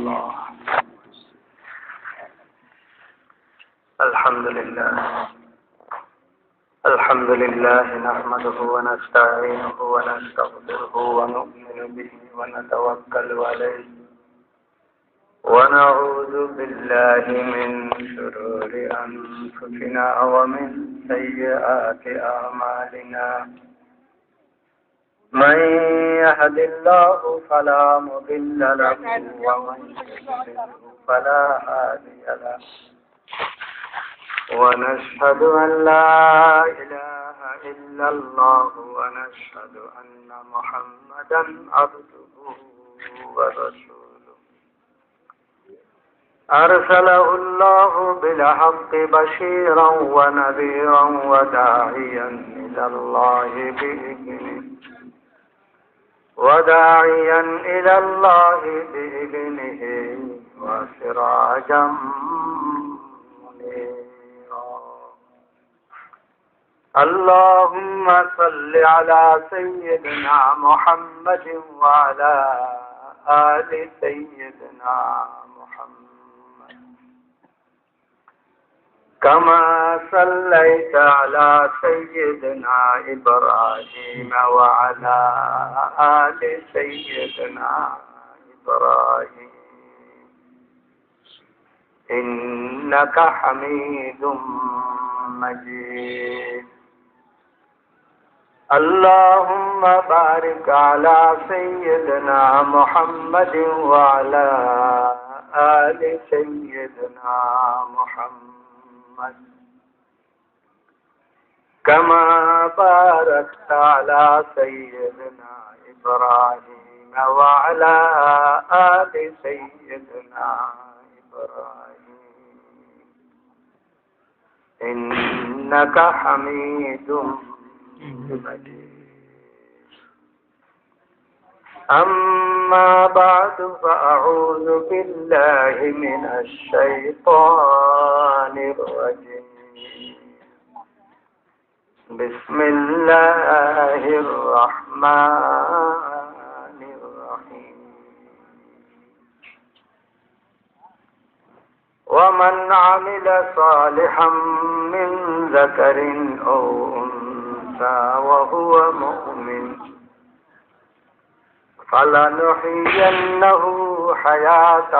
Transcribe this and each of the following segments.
الله. الحمد لله نحمده ونستعينه ونستغفره ونؤمن به ونتوكل عليه ونعوذ بالله من شرور أنفسنا ومن سيئات أعمالنا. من يهد الله فلا مضل له ومن يضلل فلا هادي له. ونشهد أن لا إله إلا الله ونشهد أن محمدا عبده ورسوله. أرسله الله بالحق بشيرا ونذيرا وداعيا إلى الله بإذنه وسراجا منيرا. اللهم صل على سيدنا محمد وعلى آل سيدنا محمد كما صليت على سيدنا إبراهيم وعلى آل سيدنا إبراهيم إنك حميد مجيد. اللهم بارك على سيدنا محمد وعلى آل سيدنا محمد كما باركت على سيدنا إبراهيم وعلى آل سيدنا إبراهيم إنك حميد مجيد. أما بعد فأعوذ بالله من الشيطان الرجيم. بسم الله الرحمن الرحيم. ومن عمل صالحا من ذكر أو أنثى وهو مؤمن فلنحيينه حياة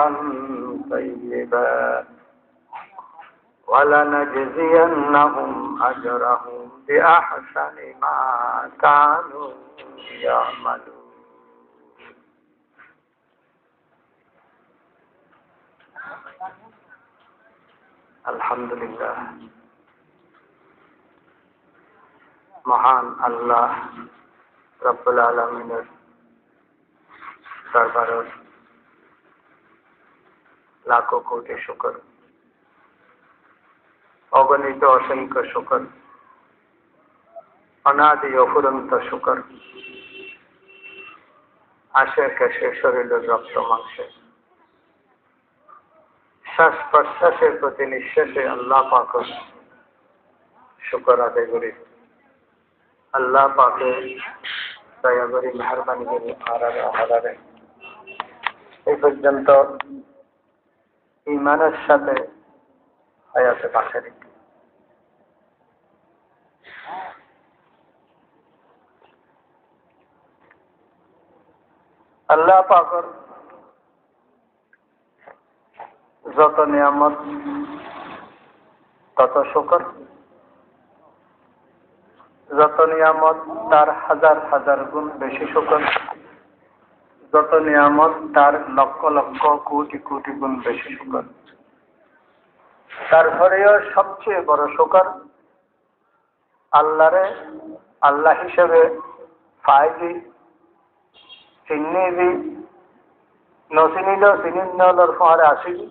طيبة ولنجزينهم أجرهم بأحسن ما كانوا يعملون. আলহামদুলিল্লাহ, মহান আল্লাহ রব্বুল আলামিনের দরবারে লাখো কোটি শুকর, অগণিত অসংখ্য শুকর, অনাদি অফুরন্ত শুকর। আশে কাশে শরীরের রক্ত মাংসে শ্বাস প্রশ্বাসের প্রতি নিঃশ্বাসে আল্লাহ পাকের শুকর আদায় করি। আল্লাহ পাকে দয়া করি, মেহরবানি করি আহারে এই পর্যন্ত ঈমানের সাথে হায়াতে বাঁচা রেখে আল্লাহ পাকের যত নিয়ামত তত শুকর, যত নিয়ামত তার হাজার হাজার গুণ বেশি শুকর, যত নিয়ামত তার লক্ষ লক্ষ কোটি কোটি গুণ বেশি শুকর। তারপরেও সবচেয়ে বড় শুকর আল্লাহরে আল্লাহ হিসেবে ফাইজি চিন্নি নচিনিল চিনির ফোয়ারে আসিবি।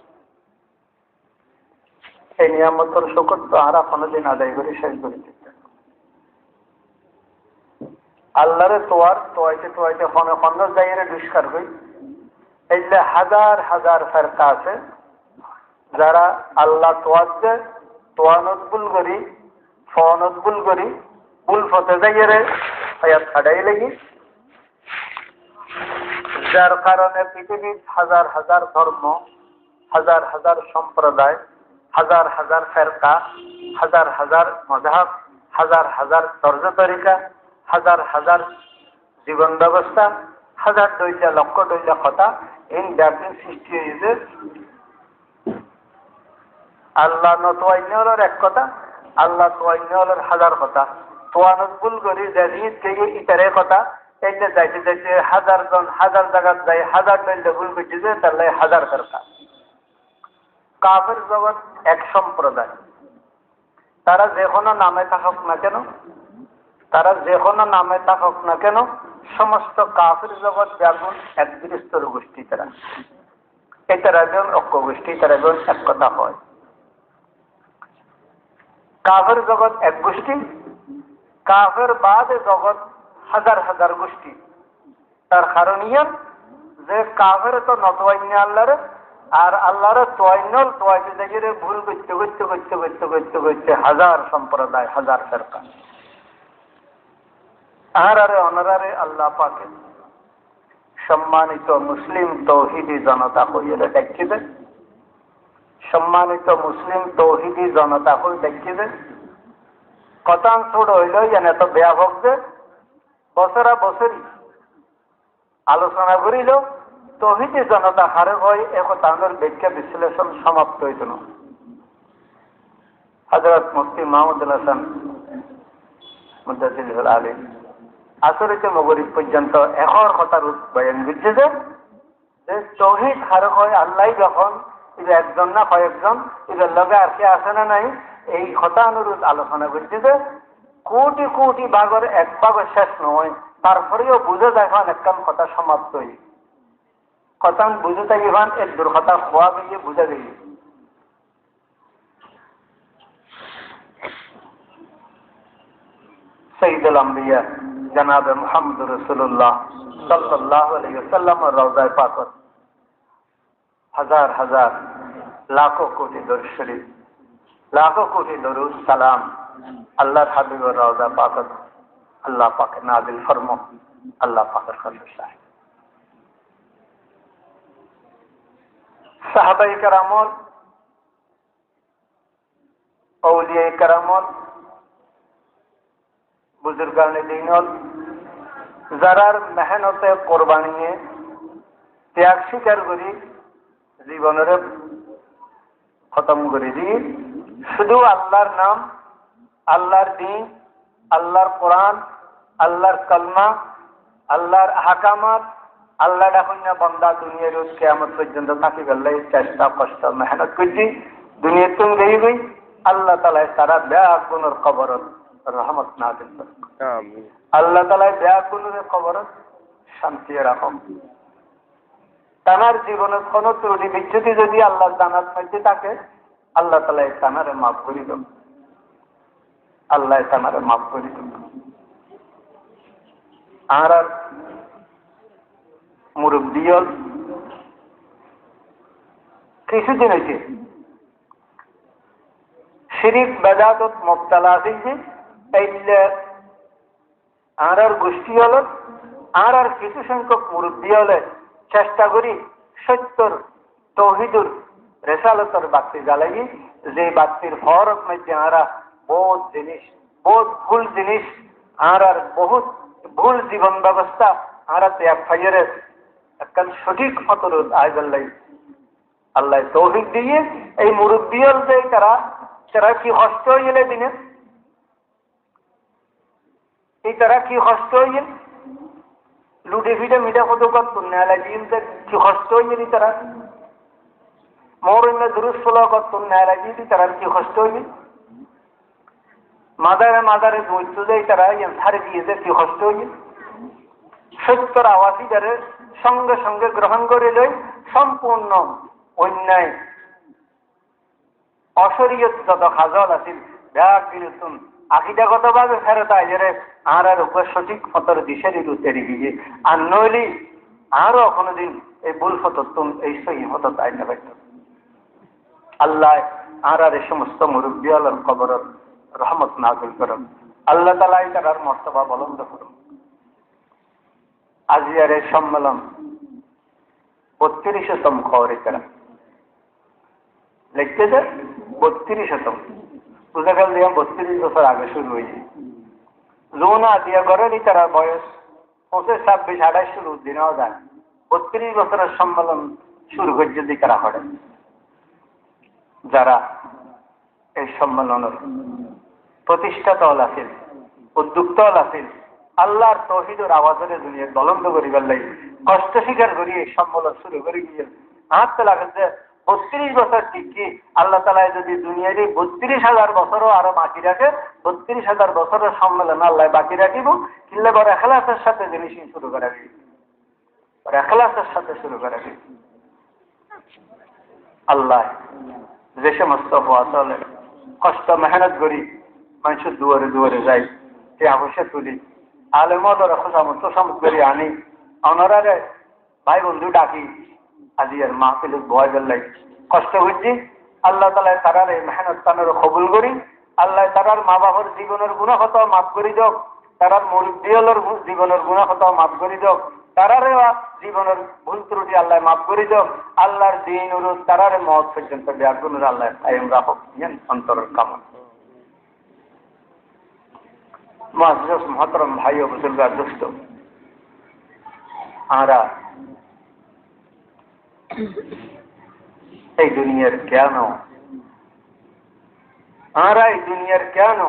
এই নিয়ামতের শুকর তো আর কোনোদিন আদায় করে শেষ করে দিতে আল্লাহরে তোয়াইতে খন্ড জায়গায় দুষ্কার হই। এই যে হাজার হাজার ফেরকা আছে যারা আল্লাহ তোয়াচ্ছে তোয়ানত ভুল করি ফনত ভুল করি ভুল ফতে জায়গায় হায়াত খাটাই লাগি যার কারণে পৃথিবীর হাজার হাজার ধর্ম, হাজার হাজার সম্প্রদায়, হাজার হাজার ফেরকা, হাজার হাজার মযহাব, হাজার হাজার তর্জ তরিকা, হাজার হাজার জীবন ব্যবস্থা, হাজার দইটা লক্ষ দইটা কথা এই ব্যাপী সৃষ্টি হয়েছে। আল্লাহ নতোয়াইনের এক কথা, আল্লাহ তোয়াইনের হাজার কথা। তোয়ানত ভুল করি যে জিনিস থেকে ইতারে কথা এইটা যাইতে যাইতে হাজার জন হাজার জায়গা যাই হাজার দইটা ভুল করছে যে তার লাই হাজার ফেরকা। কাফের জগৎ এক সম্প্রদায়, তারা যে কোনো নামে থাকুক না কেন, তারা যে কোনো নামে থাকুক না কেন, সমস্ত কাফের জগৎ যেমন এক বৃহত্তর গোষ্ঠী তারা, এই তারা যেমন ঐক্য গোষ্ঠী, তারা যেমন এক কথা হয়। কাফের জগৎ এক গোষ্ঠী, কাফের বাদে জগৎ হাজার হাজার গোষ্ঠী। তার কারণ ইয়ে যে কাফের তো নতোয়াইনি আল্লাহরে, আর আল্লাহর তোয়াইনল তোয়াইতে দেখে ভুল করতে করতে করতে করতে করতে করতে হাজার সম্প্রদায়, হাজার ফেরকা। আহারে অনারে আল্লাহ পাকে সম্মানিত মুসলিম তৌহিদি জনতা হইলে দেখিবে, সম্মানিত মুসলিম তৌহিদি জনতা হই দেখিবে। কথা ছোট হইল যেন এত ব্যাপক যে বছরা বছরই আলোচনা করিল তৌহিদি জনতা হারে হয় একতানোর ব্যাখ্যা বিশ্লেষণ সমাপ্ত হইত না। হযরত মুফতি মাহমুদুল হাসান মুদাজ্জিল আলী আসরিতে মগরিব পর্যন্ত এখর কথার বয়ান দিচ্ছে যে তৌহিদ হারে হয় আল্লাহ যখন এটা একজন না কয়েকজন এদের লগে আর কে আসে না নাই, এই কথা অনুরোধ আলোচনা করছে যে কোটি কোটি ভাগের এক ভাগের শেষ নয়, তারপরেও বুঝে দেখেন একদম কথা সমাপ্ত হই কথা বুঝে থাকিবান এর দুর্ঘটনা হওয়া গিয়ে বুঝে গেল। সঈদুল আম্বিয়া জনাব মুহাম্মদ রাসূলুল্লাহ সাল্লাল্লাহু আলাইহি ওয়াসাল্লামের রওজায়ে পাক হাজার হাজার লাখো কোটি দরুদ শরীফ, লাখো কোটি দরুদ সালাম আল্লাহর হাবিবের রওজা পাক আল্লাহ পাক নাযিল ফরমো। আল্লাহ পাকের কাছে চাই সাহাবায়ে কেরামল, আউলিয়ায়ে কেরামল, বুজুর্গানে দ্বীনল যারার মেহনতে কোরবানিয়ে ত্যাগ স্বীকার করি জীবনের খতম করে দিয়ে শুধু আল্লাহর নাম, আল্লাহর দ্বীন, আল্লাহর কোরআন, আল্লাহর কলমা, আল্লাহর আহকামাত, আল্লাহ ডাকুন্না বন্দা দুনিয়ার কিয়ামত পর্যন্ত থাকি গেলে চেষ্টা কষ্ট মেহনত করছি দুনিয়া তুমি গই গই আল্লাহ তাআলা সারা ব্যাগ গুণের কবরত রহমত নাযিল করেন। আমিন। আল্লাহ তাআলা ব্যাগ গুণের কবরত শান্তি রাখুন। তানার জীবনের কোন ত্রুটি বিচ্যুতি যদি আল্লাহর জানাত মধ্যে থাকে আল্লাহ তাআলা তানারে মাফ করে দেন, আল্লাহ তানারে মাফ করে দেন। আর মুরব্বিয়ল কিছুদিন হয়েছে শিরিক বেদাতত মুবতালা আছে যে এইলে আর গোষ্ঠী হল আর কিছু সংখ্যক মুরব্বী হলে চেষ্টা করি সত্যর তৌহিদুর রেসালতর বাতি জ্বালাই, যে বাতির ফরক মধ্যে আরা বহুত জিনিস, বহুত ভুল জিনিস আর বহুত ভুল জীবন ব্যবস্থা আর ত্যাগ ফাইয়ের একখান সঠিক ফতরত আজ আল্লাহ তৌহিদ দিয়ে এই মুরব্বিয়ল যে তারা কি কষ্ট হইলে দিনে এই তারা কি কষ্ট হইল লুটে ফিটে মিঠা কত করতেন কি কষ্ট হইল তারা মোর দুরুস ফলো করতেন নালাগি তারা কি কষ্ট হইল মাদারে মাদারে দৈত্য দেয় তারা ছাড়ে দিয়েছে কি কষ্ট হইল সত্যর আওয়াজীদের সঙ্গে সঙ্গে গ্রহণ করে লই সম্পূর্ণ অন্যায় অশরীয়ত যত খাজল আছিল ব্যাগ দিলতুন আকিদাগতভাবে ফেরত আইরে আর উপর সঠিক ফতর দিশের উত্তরে গিয়ে আর নইলি আরো কোনোদিন এই ভুল ফতর তুম এই সহি ফতর আই না পাইত। আল্লাহ আর এই সমস্ত মুরব্বী আল্লাহর কবরত রহমত নাযিল করেন। আল্লাহ তাআলা তার মর্তবা বুলন্দ করুন। আজিয়ার এই সম্মেলন 32তম খরিকরা লিখতেছে 32তম বুঝাকাল দিয়া 32 বছর আগে শুরু হয়েছে জোনা দিয়া গড়েরই তারা বয়স 25, 26, 28 শুরু দিনেও যায় 32 বছরের সম্মেলন শুরু হয়েছে যদি তারা হয় যারা এই সম্মেলনের প্রতিষ্ঠাতা আছেন উদ্যোক্তা আছেন আল্লাহর তৌহিদের আওয়াজের দুনিয়া দলন্দ করিবার লাগি কষ্ট স্বীকার করি এই সম্মেলন শুরু করে গিয়ে হাত লাগে যে 32 বছর টিকি আল্লাহ তাআলা যদি দুনিয়ার 32,000 বছরও আরো বাকি রাখে 32,000 বছরের সম্মেলন আল্লাহ বাকি রাখিব কিল্লে বড় ইখলাসের সাথে জিনিস শুরু করা গিয়ে আর ইখলাসের সাথে শুরু করা গিয়ে আল্লাহ যে সমস্ত ফসলে কষ্ট মেহনত করি মানুষের দুয়ারে দুয়ারে যাই সে আবশ্যক তুলি আলেমদর খোসামত সামত করি আনি অনরারে ভাই বন্ধু ডাকি আজি আর মাহফিল বয় গেলাই কষ্ট হচ্ছে আল্লাহ তাআলা তারার এই মেহনত তানের কবুল করি আল্লাহ তারার মা বাবার জীবনের গুনাহ হতো মাফ করে দাও তারার মুরিদিয়লের জীবনের গুনাহ হতো মাফ করে দাও তারারে জীবনের ভুল ত্রুটি আল্লাহ মাফ করে দাও আল্লাহর দিন ও তারারে মওত পর্যন্ত ব্যাগুনের আল্লাহ কায়েম রাখো ইয়ান অন্তরের কামনা মুআজ্জাজ মুহতারাম ভাই ও বুজুর্গার দোস্ত আরা এই দুনিয়ার কেন আরা এই দুনিয়ার কেন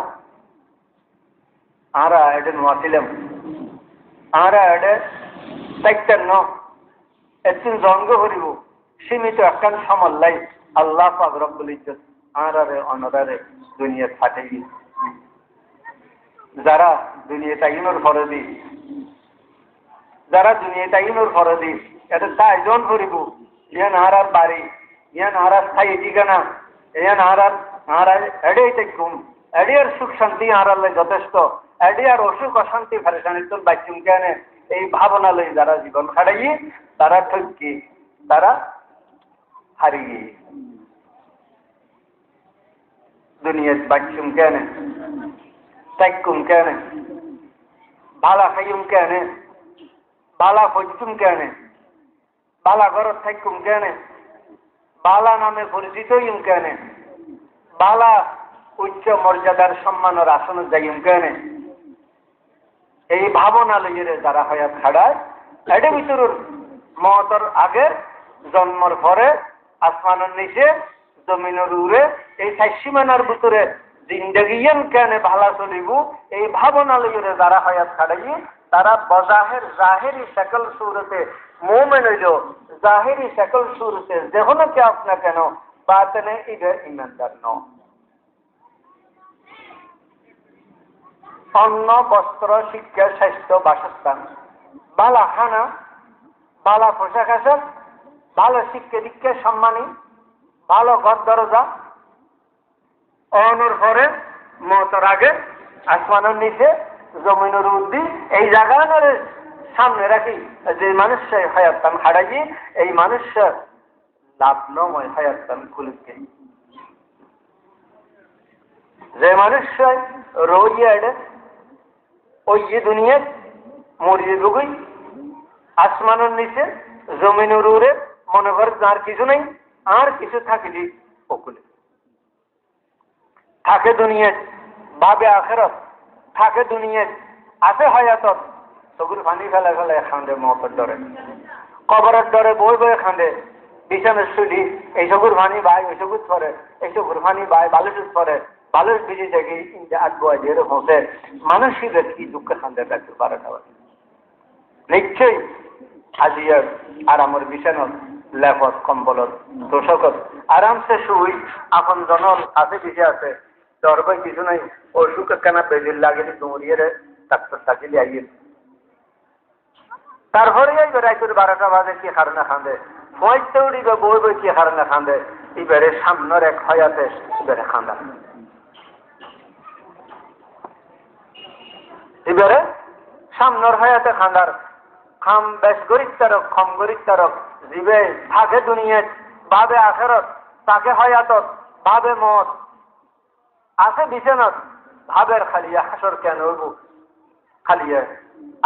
আরা এটা নোয়াছিলাম আরা এটা দেখতেন ন একদিন জন্ম করিব সীমিত একখান সমল্লাই আল্লাহ পাক রব্বুল ইজ্জত আরারে অনরারে দুনিয়ার ফাটাই যারা দুনিয়া তাইনুর ফরদি যারা দুনিয়া তাইনুর ফরদি এটা তাইজন করিব ইয়ান আরার বাড়ি ইয়ান আরার স্থায়ী ঠিকানা ইয়ান আরার এডেই দেখুন এডিয়ার সুখ শান্তি আরালে যথেষ্ট এডিয়ার অসুখ অশান্তি ফেরেশানির তোর বাচ্চুম কেন এই ভাবনা লই যারা জীবন খাড়াই তারা ঠকি তারা হারিয়ে দুনিয়ার বাচ্চুম কেন তাইকুম কেন বালা খাইম কেন বালা ফজতুম কেন বালা ঘর থাকুম কেন বালা নামে পরিচিত হইম কেন বালা উচ্চ মর্যাদার সম্মানের আসন যাইম কেন এই ভাবনা লইয়ে যারা হায়াত খাড়ায় এর ভিতর মওতর আগে জন্মর পরে আসমানের নিচে জমিনের উড়ে এই সাইসীমানার ভিতরে জিন্দেগিয়ান কেন ভালা চলিব এই ভাবনা লইয়ে যারা হায়াত খাড়াই তারা বজাহের জাহেরি शकल सूरते मोमेन হইল জাহেরি शकल सूरते যেখানে কি আপনা কেন বাতনে ইধর ইমানদার ন অন্ন বস্ত্র শিক্ষা স্বাস্থ্য বাসস্থান বালা খানা বালা পোশাক আশাক ভালো শিক্ষা দীক্ষা সম্মানী ভালো ঘর দরজা অনর পরে মওতর আগে আসমানের নিচে জমিনের উদ্দি এই জায়গার সামনে রাখি যে মানুষের হায়াতান হারাই এই মানুষের লাভ নয় হায়াতান খুলকে যে মানুষের রোইয়াড ওই দুনিয়া মরিয়ে ঢুকুই আসমানের নিচে জমিনের উড়ে মনে কর আর কিছু নেই আর কিছু থাকিলি ওকুলে থাকে দুনিয়ায় ভাবে আখেরাত থাকে দুনিয়ায় আছে হায়াতত চকুর পানি ফেলে ফেলে খান্দে মওতের ডরে কবরের ডরে বই বই খান্দে বিছানার শুলি এই চকুর পানি বাই ওই চকুর পরে এই চকুর পানি বাই বালুচুর পরে বালুচ বিজি থেকে ইন্দে আগুয়া দিয়ে পৌঁছে মানসিক কি দুঃখ খান্দে থাকতে পারে না নিশ্চয়ই আজিয়ার আরামের বিছানত লেপত কম্বলত তোষকত আরামসে শুই আপন জনল আছে পিছিয়ে আছে দরবার কিছু নাই অসুখ কেনা বেজির লাগে দৌড়িয়ে ডাক্তার থাকিলে আইয়ে তারপরে রাইতের 12টা বাজে কি কারণে খান্দে ফয়তে উড়িবে বই বই কি কারণে খান্দে এবারে সামনের এক হয়াতে এবারে খান্দা এবারে সামনের হয়াতে খান্দার খাম বেশ গরিব তারক খম গরিব তারক জীবে থাকে দুনিয়ায় ভাবে আখেরত তাকে হয়াতত ভাবে মত আছে বিছানত ভাবের খালিয়া হাসর কেন হইব খালিয়া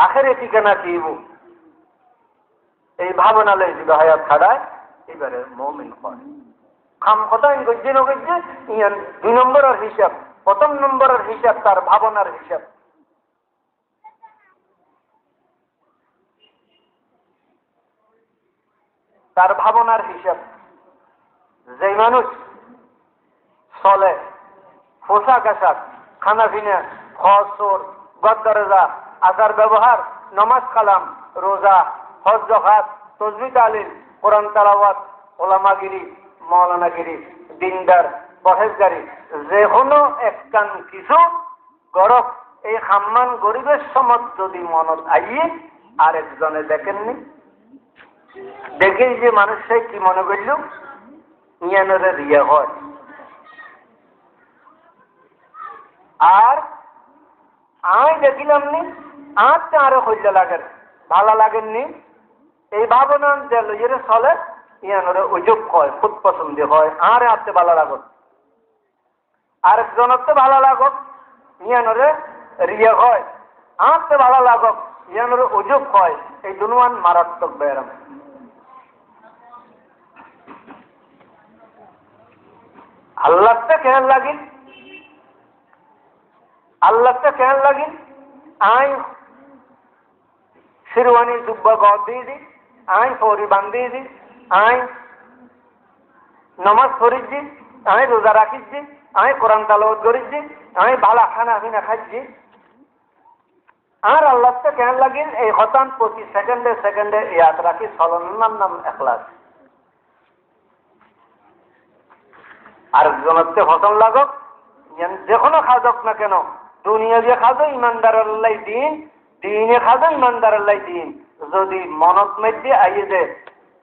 আখেরে ঠিকানা কি হইব এই ভাবনা লই যদি হায়াত খাড়ায় এবারে মুমিন হয়। খাম কথা গজ্জে নগজ্জে ইয়ান 2 নম্বরের হিসাব, প্রথম নম্বরের হিসাব তার ভাবনার হিসাব। তার ভাবনার হিসাব। যে মানুষ চলে পোশাক আশাক, খানা পিনা, খসর, গদ্দরেজা, আচার ব্যবহার, নমাজ কালাম, রোজা, হজ জাকাত, তসবিহ তাহলিল, কোরআন তেলাওয়াত, ওলামাগিরি, মৌলানাগিরি, দিনদার, পরহেজগারি, যে কোনো একখান কিছু গরব এই হাম্মান গরিবের সমত যদি মনত আইয়ে আরেকজনে দেখেননি, দেখেই যে মানুষটাই কি মনে করল ইয়ানরে রিয়া হয়। আর আমি দেখিলাম নি আঁচটা আরো হইলে লাগেন, ভালো লাগেননি, এই ভাবনা যে লইয়ের চলে ইয়ানরে উজুব হয়, খুব পছন্দ হয়, আর আঁতে ভালো লাগত, আরেকজনের তো ভালো লাগক ইয়ানরে রিয়া হয়, আঁতে ভালো লাগক ইয়ানরে উজুব হয়। এই দুনুয়ান মারাত্মক ব্যায়াম। আল্লাহটা কেন লাগিল, আল্লাহটা কেন লাগিল, আই শিরওয়ানি জুব্বা গদ দিয়ে দি, আই ফৌরি বান্ধি দি, আই নমাজ পড়িছি, আমি রোজা রাখিছি, আমি কোরআন তালাওয়াত করেছি, আমি ভালো খানা পিনা খাচ্ছি। আর আল্লাহটা কেন লাগিল এই হতান প্রতি সেকেন্ডে সেকেন্ডে ইয়াদ রাখি চলনার নাম এখলাস। আরেকজনকে হতন লাগক, যে কোনো খাজক না কেন, দুনিয়া দিয়ে খাজো ইমানদার আল্লাহ দিন, দিনে খাজো ইমানদার আল্লাহ দিন, যদি মনত মধ্যে আইয়ে যে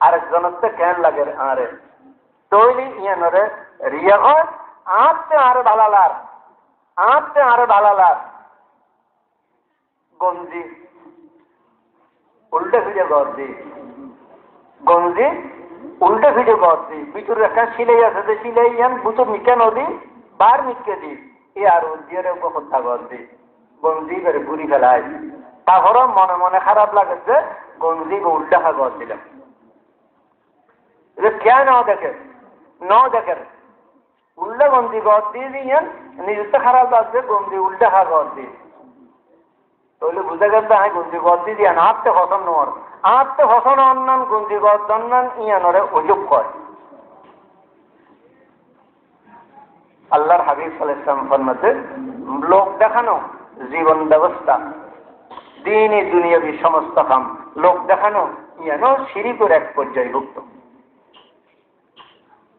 আরেকজনকে কেন লাগে আরে তৈরি ইয়ানরে রিয়া হয়, আঁতে আরে ভালালার, আঁতে আরে ভালালার গঞ্জি উল্টে ফিরে গঞ্জি, গঞ্জি উল্টে ফিরে গঞ্জি, ভিতরে একটা সিলাই আছে, যে সিলাই ইয়ান বুচুর মিকে নদী বার মিটকে দি এ আর উদ্দিয়ারে হত্যা গঞ্জি, গঞ্জি করে ঘুরি ফেলায়। তারপরও মনে মনে খারাপ লাগে যে গঞ্জি উল্টা খা গজ দিলাম, কে নাও দেখে নাও দেখেন উল্টা গঞ্জি গজ দিয়ে দিয়েন, নিজের তো খারাপ লাগছে গঞ্জি উল্টা খা গজ দিয়ে, তাহলে বুঝে গেল হ্যাঁ গঞ্জি গজ দিয়ে দিয়ান আত্মে ফসন নোয়ার, আত্মে ফসন অন্যান গঞ্জি গজ দন্নান ইয়ানরে অযোগ কর। আল্লাহর হাবিব সাল্লাল্লাহু আলাইহি ওয়াসাল্লাম ফরমাতে লোক দেখানো জীবন ব্যবস্থা, দিনে দুনিয়াবি সমস্ত কাম লোক দেখানো ইয়ানো শিরিকের এক পর্যায়ভুক্ত।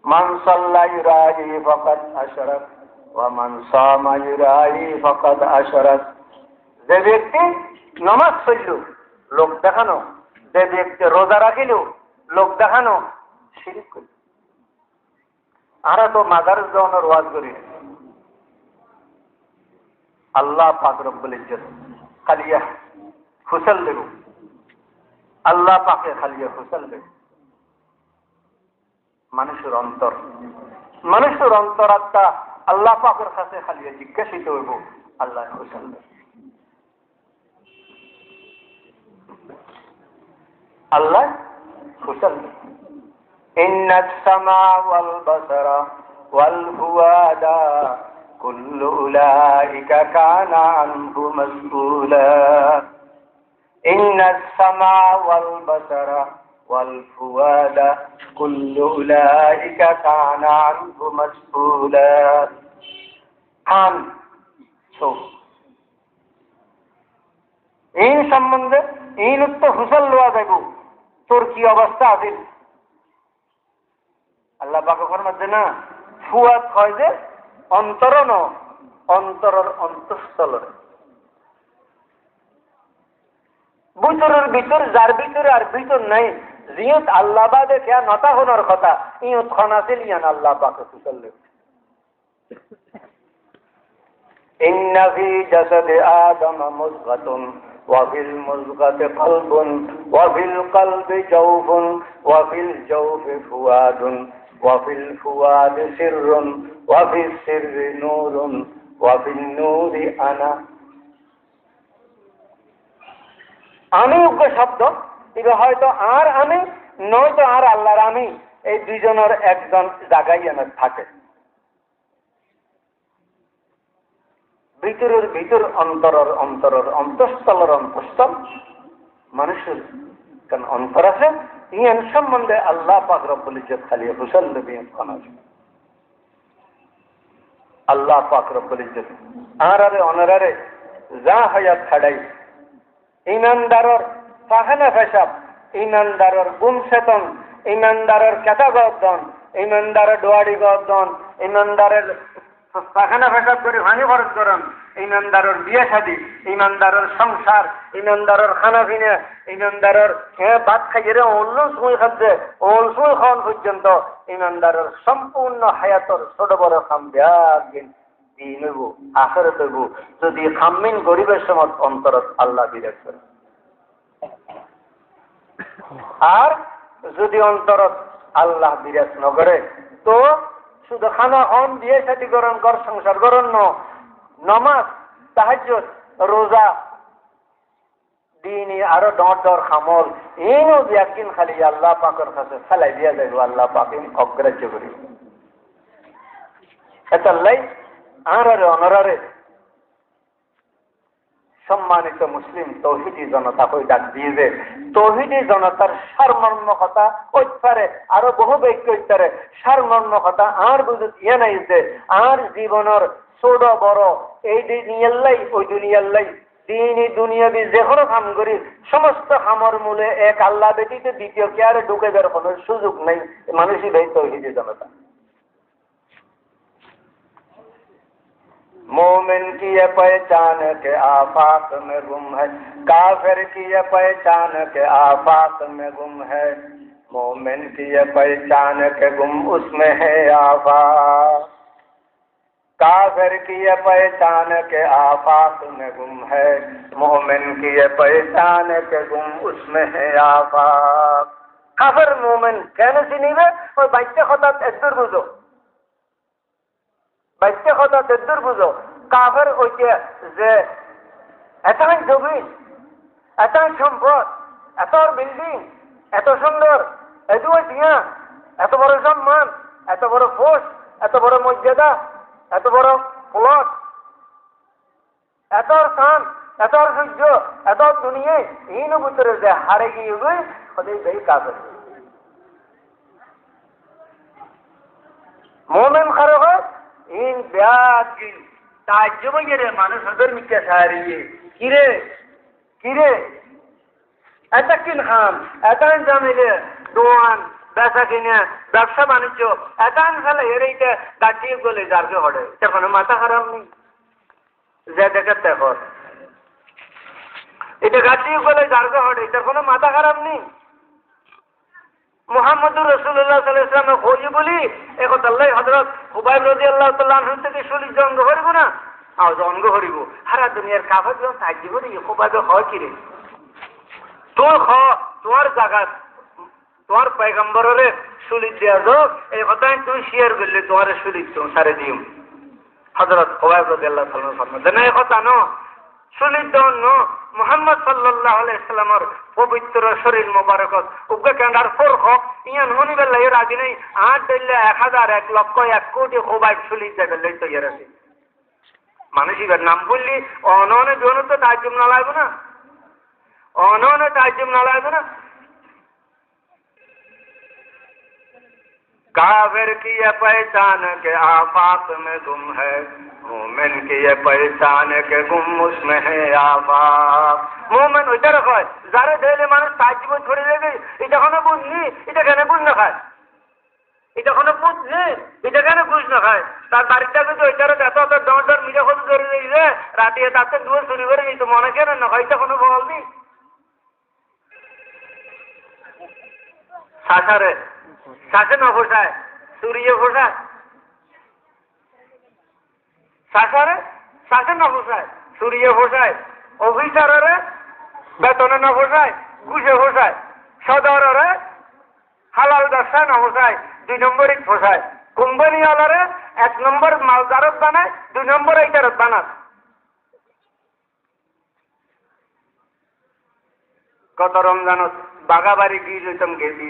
মান সাল্লা ইউরাই ফাকাদ আশরাক ওয়া মান সামা ইউরাই ফাকাদ আশরাক। যে ব্যক্তি নামাজ পড়ল লোক দেখানো, যে ব্যক্তি রোজা রাখিল লোক দেখানো, শিরিক করল। আমরা তো মাজার যাওয়ানোর ওয়াজ করি, আল্লাহ পাক রব্বুল ইজ্জত খালিয়া ফুসল দেব, আল্লাহ পাকে খালিয়া ফুসল দেব। মানুষের অন্তর, মানুষের অন্তরাত্মা আল্লাহ পাকের কাছে খালিয়া জিজ্ঞাসিত হইব, আল্লাহ ফুসল দেব, আল্লাহ ফুসল দেব। ইন্নাস সামা ওয়াল বাসারা ওয়াল ফুয়াদা কুল্লু উলাইকা কানা আনহু মাসউলা। ইন্নাস সামা ওয়াল বাসারা ওয়াল ফুয়াদা কুল্লু উলাইকা কানা আনহু মাসউলা। কান, চোখ, এই সম্বন্ধে এই উত্তর হুসল লওয়া যাইব তোর কি অবস্থা আছে। আল্লাহ পাক ফরমাচ্ছে না ফুয়াদ হয় যে অন্তরন, অন্তরের অন্তঃস্থলরে ভিতরের ভিতর, যার ভিতরে আর ভিতর নাই, জিয়ত আল্লাহ বাদে খেয়া নতা হনোর কথা ইয়ত খন আছিল ইয়ান আল্লাহ পাকে ফুসল লে। ইন্না ফি জাসাদি আদম মুযগাতুন ওয়া ফিল মুযগাতি কলবুন ওয়া ফিল কলবি জাওফুন ওয়া ফিল জাওফি ফুয়াদুন ওয়া ফিল ফুয়াদি সিররুন ওয়া ফিস সিররি নূরুন ওয়া ফিন নূরি আনা। আমি উগ্র শব্দ এটা হয়তো আর আমি নয়তো আর আল্লাহর আমি, এই দুইজনের একজন জায়গায় এনে থাকে। ভিতরের ভিতর অন্তরের অন্তঃস্থলের অন্তঃস্থল মানুষের কেন অন্তর আছে, ইয়ান সম্বন্ধে আল্লাহ পাক রব্বুল ইজ্জত খালি হুসাল নবী আছে। আল্লাহ পাক রব্বুল ইজ্জত আরারে অনারারে যা হায়াত ছাড়াই ইমানদারর ফাহানা ফেসাব, ইমানদারর গুমসেতন, ইমানদারর কেতা গর্দন, ইমানদারের ডোয়ারি গর্দন, ইমানদারের পাখানা ফেসাব করে ভাঙি খরচ করেন, ইমানদারের বিয়ে শাদী, ইমানদারের সংসার, ইমানদারের খানা পিনা, ইমানদারের ভাত খাইয়ে অন্য সময় খাচ্ছে ওল সময় খাওয়ান পর্যন্ত ইমানদারের সম্পূর্ণ হায়াতর ছোট বড় খাম দিন দিন হইব আখেরাত হইব যদি খাম্মিন গরিবের সময় অন্তরত আল্লাহ বিরাজ করে। আর যদি অন্তরত আল্লাহ বিরাজ নগরে তো শুধু খানা হন দিয়ে সাথী করণ ঘর সংসার করণ নমাজ তাহাজ্জুদ রোজা দিনই আরো ডর খামল এইও একদিন খালি আল্লাহ পাকের কাছে ফেলাই দিয়া যাইব, আল্লাহ পাক অগ্রাহ্য করি। এতাল্লাই আরারে অনরারে সম্মানিত মুসলিম তৌহিদি জনতা কই ডাক দিয়ে যে তৌহিদি জনতার সারমর্ম কথা ওইপারে আরো বহু বাক্য ওইপারে সারমর্ম কথা আর বুঝত ইয়ে নাই যে আর জীবনের ছোট বড় এই দুনিয়াল্লাই ওই দুনিয়াল্লাই দিন দুনিয়াবি যে কোনো কাম করি সমস্ত খামর মূলে এক আল্লাহ ব্যতীত দ্বিতীয় কে আর ঢুকে যাওয়ার কোনো সুযোগ নেই। মানুষই ভাই তৌহিদি জনতা। मोमिन की ये पहचान के आफाक में गुम है, काफिर की ये पहचान के आफाक में गुम है, मोमिन की ये पहचान के गुम उसमें है आफाक, काफिर की ये पहचान के आफाक में गुम है, मोमिन की ये पहचान के गुम उसमें है आफाक। काफिर मोमिन कहने से नहीं है और बच्चे खुदा इधर बुझो বাচ্চা কথা তেদ্দুর বুঝো কাফের ওইটা যে এতই জমি এতই সম্পদ এত বিল্ডিং এত সুন্দর এত টিয়া এত বড় সম্মান এত বড় পোস্ট এত বড় মর্যাদা এত বড় প্লট এত স্থান এত সূর্য এত দুনিয়ায় এই ভিতরে যে হারে গিয়ে গই ওদের এই কাফের মোমেন খারাপ হয় इन ब्याज की ताज्जुब ये मानुष हजर मिक्के सारिये किरे ऐसा किन खाम ऐसा जामिले दोआन ব্যবসা কিনে ব্যবসা বাণিজ্য একান খেলে এরইতে গাছি গলে যারকে হড়ে তখন মাথা খারাপ নেই যে দেখে দেখো এটা গাছি গলে যারকে হড়ে এটার কোনো মাথা খারাপ নেই। মুহাম্মদুর রাসূলুল্লাহ সাল্লাল্লাহু আলাইহি ওয়াসাল্লাম খোঁজি বলি এখন আল্লাহ হযরত খুবাইব রাদিয়াল্লাহু তাআলা আনহু থেকে শুনি জঙ্গ হরিব না আও জঙ্গ হরিব সারা দুনিয়ার কাফের জন তাজি বলি খুবাইব হয় কি রে তোর তোর জায়গা তোর পয়গম্বরের শুলি দেয়া দাও এই কথা তুই শেয়ার করলে তোমার শুলি তো সারে দিও হযরত খুবাইব রাদিয়াল্লাহু তাআলা ফরমাতেন এই কথা নো শুলি দাও নো মুহাম্মদ সাল্লাল্লাহু আলাইহি ওয়াসাল্লামের পবিত্র শরীর মোবারকত উগ্র কান্ডার ফরখ ইয়ান হনিবেল লাই রাজি নাই 8 দিলে 1000 1 লক্ষ 1 কোটি খুবাইব শুলি দেবে লই তো ইয়ার আছে মানুষের নাম বললি অননে জন তো তাজ্জুব না লাগবে না অননে তাজ্জুব না লাগবে না। काफिर की ये पहचान के आफाक में गुम है, मोमिन की ये पहचान के गुम उसमें है आफाक। मोमिन ওইটা রাখো যারা দেলে মানুষ তাজ্জুব ছড়ে দেবে এটা কোনো বুঝনি এটা কেন বুঝ না খায় এটা কোনো বুঝনি এটা কেন বুঝ না খায় তার বাড়িটা যদি ওইটার এত ডর মিলে হতে ধরে দিলে রাতে তাতে দুয়ে চুরি করে এই তো মনে কেন না এটা কোনো বল নেই সাসারে শাসন অবসায় সূর্য ঘোষায় শাসনে শাসন অবসায় সূর্য ঘোষায় অফিসারের বেতনে না ঘোষায় ঘুষে ঘোষায় সদরের হালাল ব্যবসা না ঘোষায় 2 নম্বরে ঘোষায় কোম্পানিওয়ালারে 1 নম্বর মালদারত বানায় 2 নম্বর এইটারত বানায় কত রমজানত বাগাবাড়ি গিয়ে যেতাম গেছি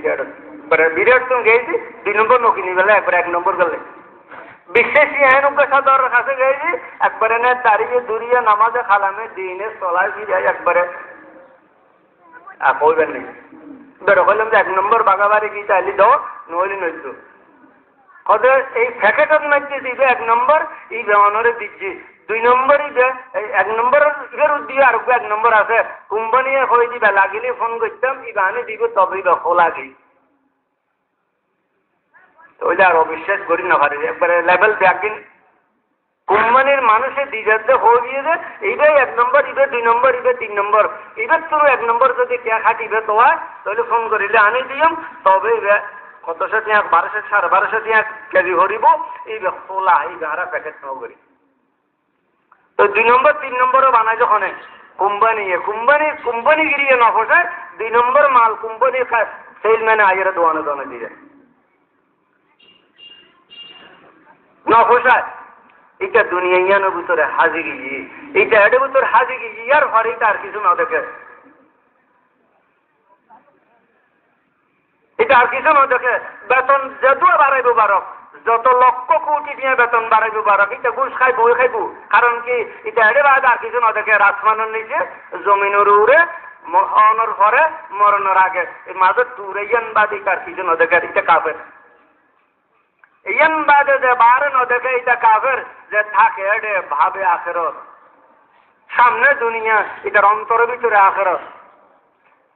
বিরাট তুমি গেছি 2 নম্বর নকিনি বেলা একবার 1 নম্বর গেলে বিশেষই এনুকে সদর কাছে গেছি একবারে না দাঁড়িয়ে দূরিয়ে নামাজে খালামে দিনে চলায় ফিরে একবারে কইবেন নাকি বেরো কইলাম যে 1 নম্বর বাগাবাড়ি গিয়ে চাইলি দাও নইলি নইতো কদে এই প্যাকেটের মধ্যে দিবে 1 নম্বর এই বেমানরে দিচ্ছি 2 নম্বর ইবে 1 নম্বর ইবের দিয়ে আর 1 নম্বর আছে কোম্পানিয়ে হয়ে দিবে লাগিলে ফোন করতাম ইবানে দিব তবেই দখল লাগি ওইটা আর অবিশ্বাস করি না পারি একবারে লেভেল ব্যাকিং কোম্পানির মানুষে দিজাতে হয়ে গিয়েছে এইবার 1 নম্বর ইবে 2 নম্বর ইবে 3 নম্বর এবার তোর 1 নম্বর যদি কে খাটিবে তো তাহলে ফোন করিলে আনি দিম তবে কতশো টিয়া 1200 1250 টিয়া কেজি হরিব এই খোলা এই গাড়া প্যাকেট নাও করি তো 2 নম্বর 3 নম্বরও বানায় যখন কোম্পানি গিরিয়ে না ফসায় 2 নম্বর মাল কোম্পানি সেলম্যানে আইয়ের দোয়ানে দিয়ে না ফসায় এটা দুনিয়া ইয়ানোর ভিতরে হাজিরি এইটা এর ভিতর হাজিরি ইয়ার ঘরে এটা আর কিছু না দেখে এটা আর কিছু না দেখে বেতন যত বাড়াইব বাড়ক যত লক্ষ কোটি দিয়ে বেতন বাড়াইব বাড়ক এটা ঘুষ খাইব ওই খাইব কারণ কি এটা এর বাদ আর কিছু না দেখে আসমানের নিচে জমিনের উড়ে মহানোর পরে মরণের আগে এই মাঝে টুরে ইয়ান বাদ এটা আর কিছু না দেখে এটা কাফের ইয়ান বাদে যে বারে না দেখে এটা কাফের যে থাকে এডে ভাবে আখেরত সামনে দুনিয়া এটার অন্তরের ভিতরে আখেরত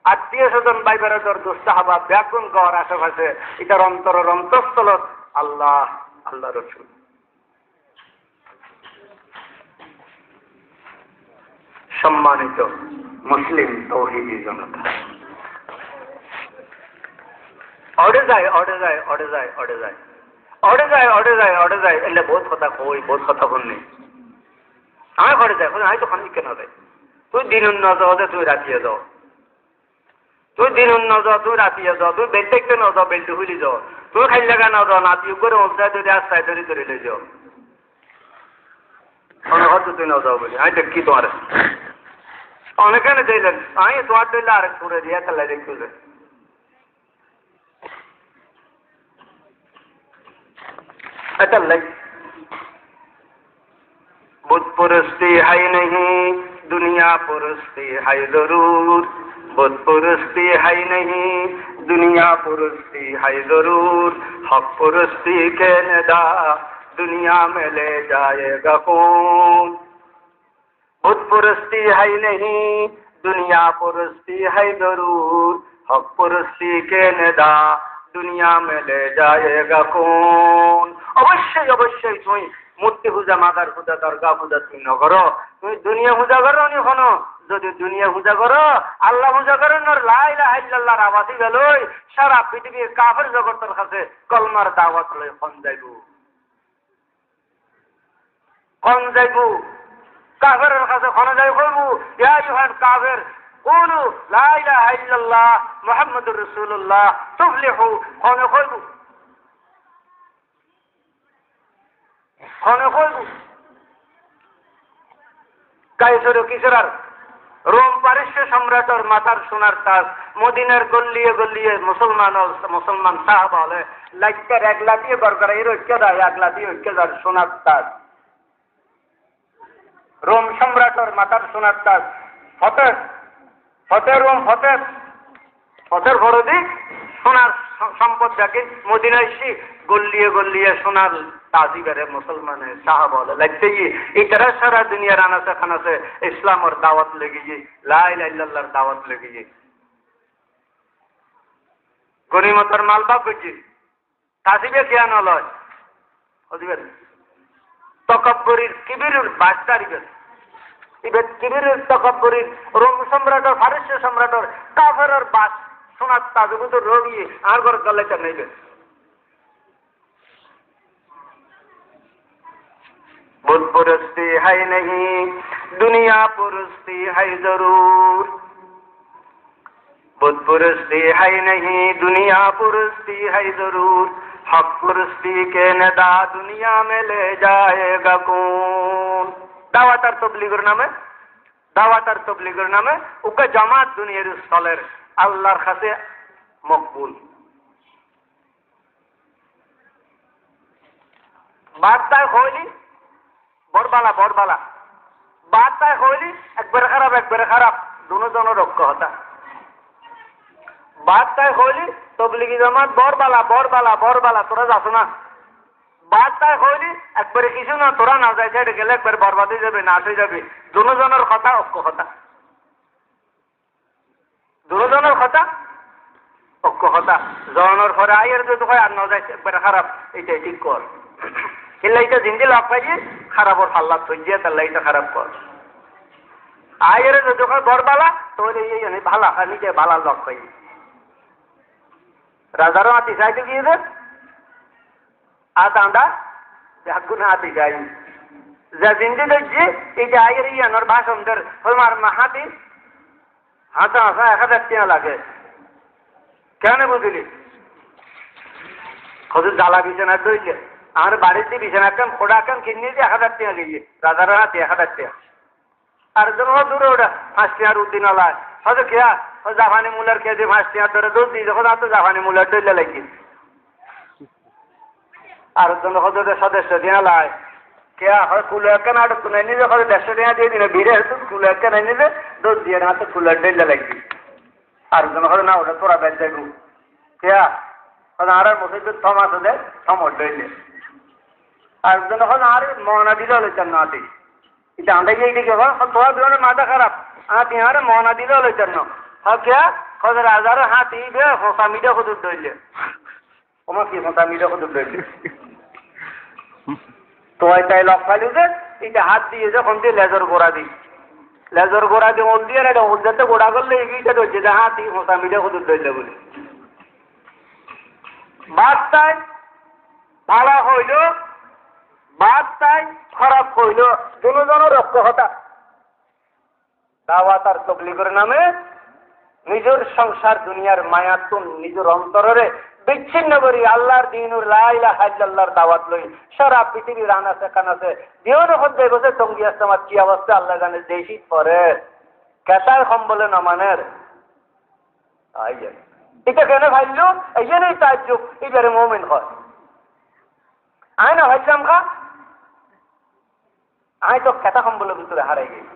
আত্মীয় স্বজন ভাই বেড়াদর দুস্তাহাবা ব্যাগুন গড় আশেপাশে এটার অন্তরের অন্তঃস্থলত আল্লাহ আল্লাহ রসুল সম্মানিত মুসলিম তৌহিদি জনতা অড়ে যায় এলে বহুত কথা কই বহুত কথা বলনি আমার ঘরে যায় আমি তো খানি কেন দেয় তুই দিন নজরে তুই রাখিয়ে যাও তুই দিন নজর তুই রাখিয়ে যাও তুই বেল দেখতে ন যাও বেলটি খুলি যাও তুই খাই লাগা না যাও নাতি করে অবস্থায় ধরে আস্তায় ধরে ধরে লই যাও হয়তো তুই না যাও বলি আমি দেখি তোমার অনেকে দিলেন আমি তোমার দিলে আরেক করে দিয়ে তাহলে দেখতে बुत पुरस्ती है नहीं दुनिया पुरस्ती है जरूर बुत पुरस्ती है नहीं दुनिया पुरस्ती है जरूर हक पुरस्ती के निदा दुनिया में ले जाएगा कौन बुत पुरस्ती है नहीं दुनिया पुरस्ती है जरूर हक पुरस्ती के निदा दुनिया में ले जाएगा कौन অবশ্যই তুমি মূর্তি পূজা মাদার পূজা দরগা পূজা তুমি নগরো তুমি দুনিয়া পূজা করো নি কোনো যদি দুনিয়া পূজা করো আল্লাহ পূজা করেন লা ইলাহা ইল্লাল্লাহর আওয়াজই গেলই সারা পৃথিবীর কাফের জগতের কাছে কলমার দাওয়াত লই কোন যাইবো কাফেরের কাছে কোন যাই কইবো ইয়া আইয়ুহাল কাফের قولوا لا اله الا الله محمد رسول الله تفلحوا কোন কইবো কাইসর কিসরার রোম পারস্য সম্রাটর মাথার সোনার তাজ মদিনার গল্লিয়ে গল্লিয়ে মুসলমান সাহাবা হলে লাইটার 1 লাখ দিয়ে বরকরা এর ঐক্যদার 1 লাখ দিয়ে ঐক্যদার সোনার তাজ রোম সম্রাটর মাথার সোনার তাজ ফতের রোম ফতের ফরদি সোনার সম্পদ যাকে মদিনায় গল্লিয়ে গল্লিয়ে সোনার তাজিগারে মুসলমানের সাহাবা লাগতে গিয়ে এই तरह সারা দুনিয়ার আনাসে খানাসে ইসলামের দাওয়াত লেগে গিয়ে লা ইলাহা ইল্লাল্লাহর দাওয়াত লেগে গিয়ে গনিমতের মাল বাপ গিয়ে তাজিবে কি আনা লয় ওদিবেন তকব্বুরির কিবিরুর বাস্তারিবেন ইবে কিবিরুর তকব্বুরির রোম সম্রাটর ফারস্য সম্রাটর কাফেরর বাস সোনার তাজুবু তো রবি আর ঘর গলাইতে নেবে बुत पुरस्ती है नहीं दुनिया पुरस्ती है जरूर बुत पुरस्ती है नहीं दुनिया पुरस्ती है जरूर हक पुरस्ती के नदा दुनिया में ले जाएगा कौन दावातार तबलीगের নামে উকে জামাত দুনিয়ার স্থলের আল্লাহর কাছে মকবুল। বার্তায় হইলি বরবালা বরবালা, বার্তায় হইলি একবারে খারাপ দুজনের রক্ষ হতা। বার্তায় হইলি তবলিগি জামাত বরবালা বরবালা বরবালা, তোরা যাস না। বার্তায় হইলি একবারে কিছু না, তোরা না যাই সাইডে গেলে একবার বরবাদ হয়ে যাবে, নাশ হয়ে যাবে। দুজনের কথা অক্ষ কথা, দুজনের কথা অক্ষ কথা। জনের পরে আয়ের যদি হয় আর না যায় একবারে খারাপ, এইটাই ঠিক কর। এটা জিন্দি লাভ পাইছি খারাপর ফাল্লা থইজিয়া তাহলে এটা খারাপ কর। আয়ের যদি হয় বরবালা তাহলে এই ভালা নিজে ভালা লক পাই। রাজারও হাতি চাইতে গিয়েছে আদা গুণ হাতি যাই যা জিন্দি দেখছি এই যে আয়ের ইয়ানোর ভাষণদের তোমার হাতি হাসা হাসা 1000 টাকা লাগে। কেন বুঝলি? হজুর জ্বালা বিছানা দইলে আমার বাড়িতে বিছানা কাম খোড়া কাম কিনে দিয়ে 1000 টাকা গিয়ে রাজার হাতে 1000 টাকা। আর যখন দূরে ওটা 5 টাকার উদ্দিন আলায় হয়তো খেয়া জাপানি মূলার খেয়ে দিয়ে 5 টাকা ধরে দোষ দিই যখন তো জাপানি মূলার দইলে লাগি। আর জন্য হজুর সদস্য দিয়ে লায় কেয়া হয় কুলো একটা নাটক তুলে নিলে হয়তো 150 টাকা দিয়ে দিলে ভিড়ে হতো কুলো একটা নাই নিলে দোষ দিয়ে হাতে কুলার দইলে লাগি। আর জন্য হয়তো না ওটা তোরা বেঁচে গু কেয়া হয়তো আর মসজিদ থমাস দেয় থমর দইলে। আর জন্য হয়তো আর মহনা দিলে হলে চান না দিই এটা আমরা গিয়ে দিকে তোমার বিমানে মাথা খারাপ হাতি হারে মহনা দিলে হলে চান কেয়া হয়তো রাজার হাতি বে হোসা মিডিয়া হদুর দইলে তোমার কি হোসা মিডিয়া হদুর দইলে তোমায় তাই লক ফাইল যে এটা হাত দিয়ে যখন দিয়ে লেজর গোড়া দিই লেজর গোড়া দিয়ে ওল দিয়ে এটা ওল যাতে গোড়া করলে এইটা ধরছে যে হাতি হোসা মিডিয়া হদুর দইলে বলে। বার্তায় ভালো হইল বার্তায় খারাপ হইল দুজনের রক্ষ হতা। দাওয়াত আর তবলিগের নামে নিজের সংসার দুনিয়ার মায়াতুন নিজের অন্তরে বিচ্ছিন্ন করি আল্লাহর দিনুর লা ইলাহা ইল্লাল্লাহর দাওয়াত লই সারা পৃথিবীর আনাচে কানাচে দিওর হদ্দে বসে টঙ্গি আসতে আমার কি অবস্থা আল্লাহ জানে। দেশি পরে কেতায় সম্বলে নমানের এটা কেন ভাইল এই জন্যই তাজ্জুব এবারে মুমিন হয়। আয় না ভাইলাম খা আয় তো কেতা সম্বলের ভিতরে হারাই গেছি,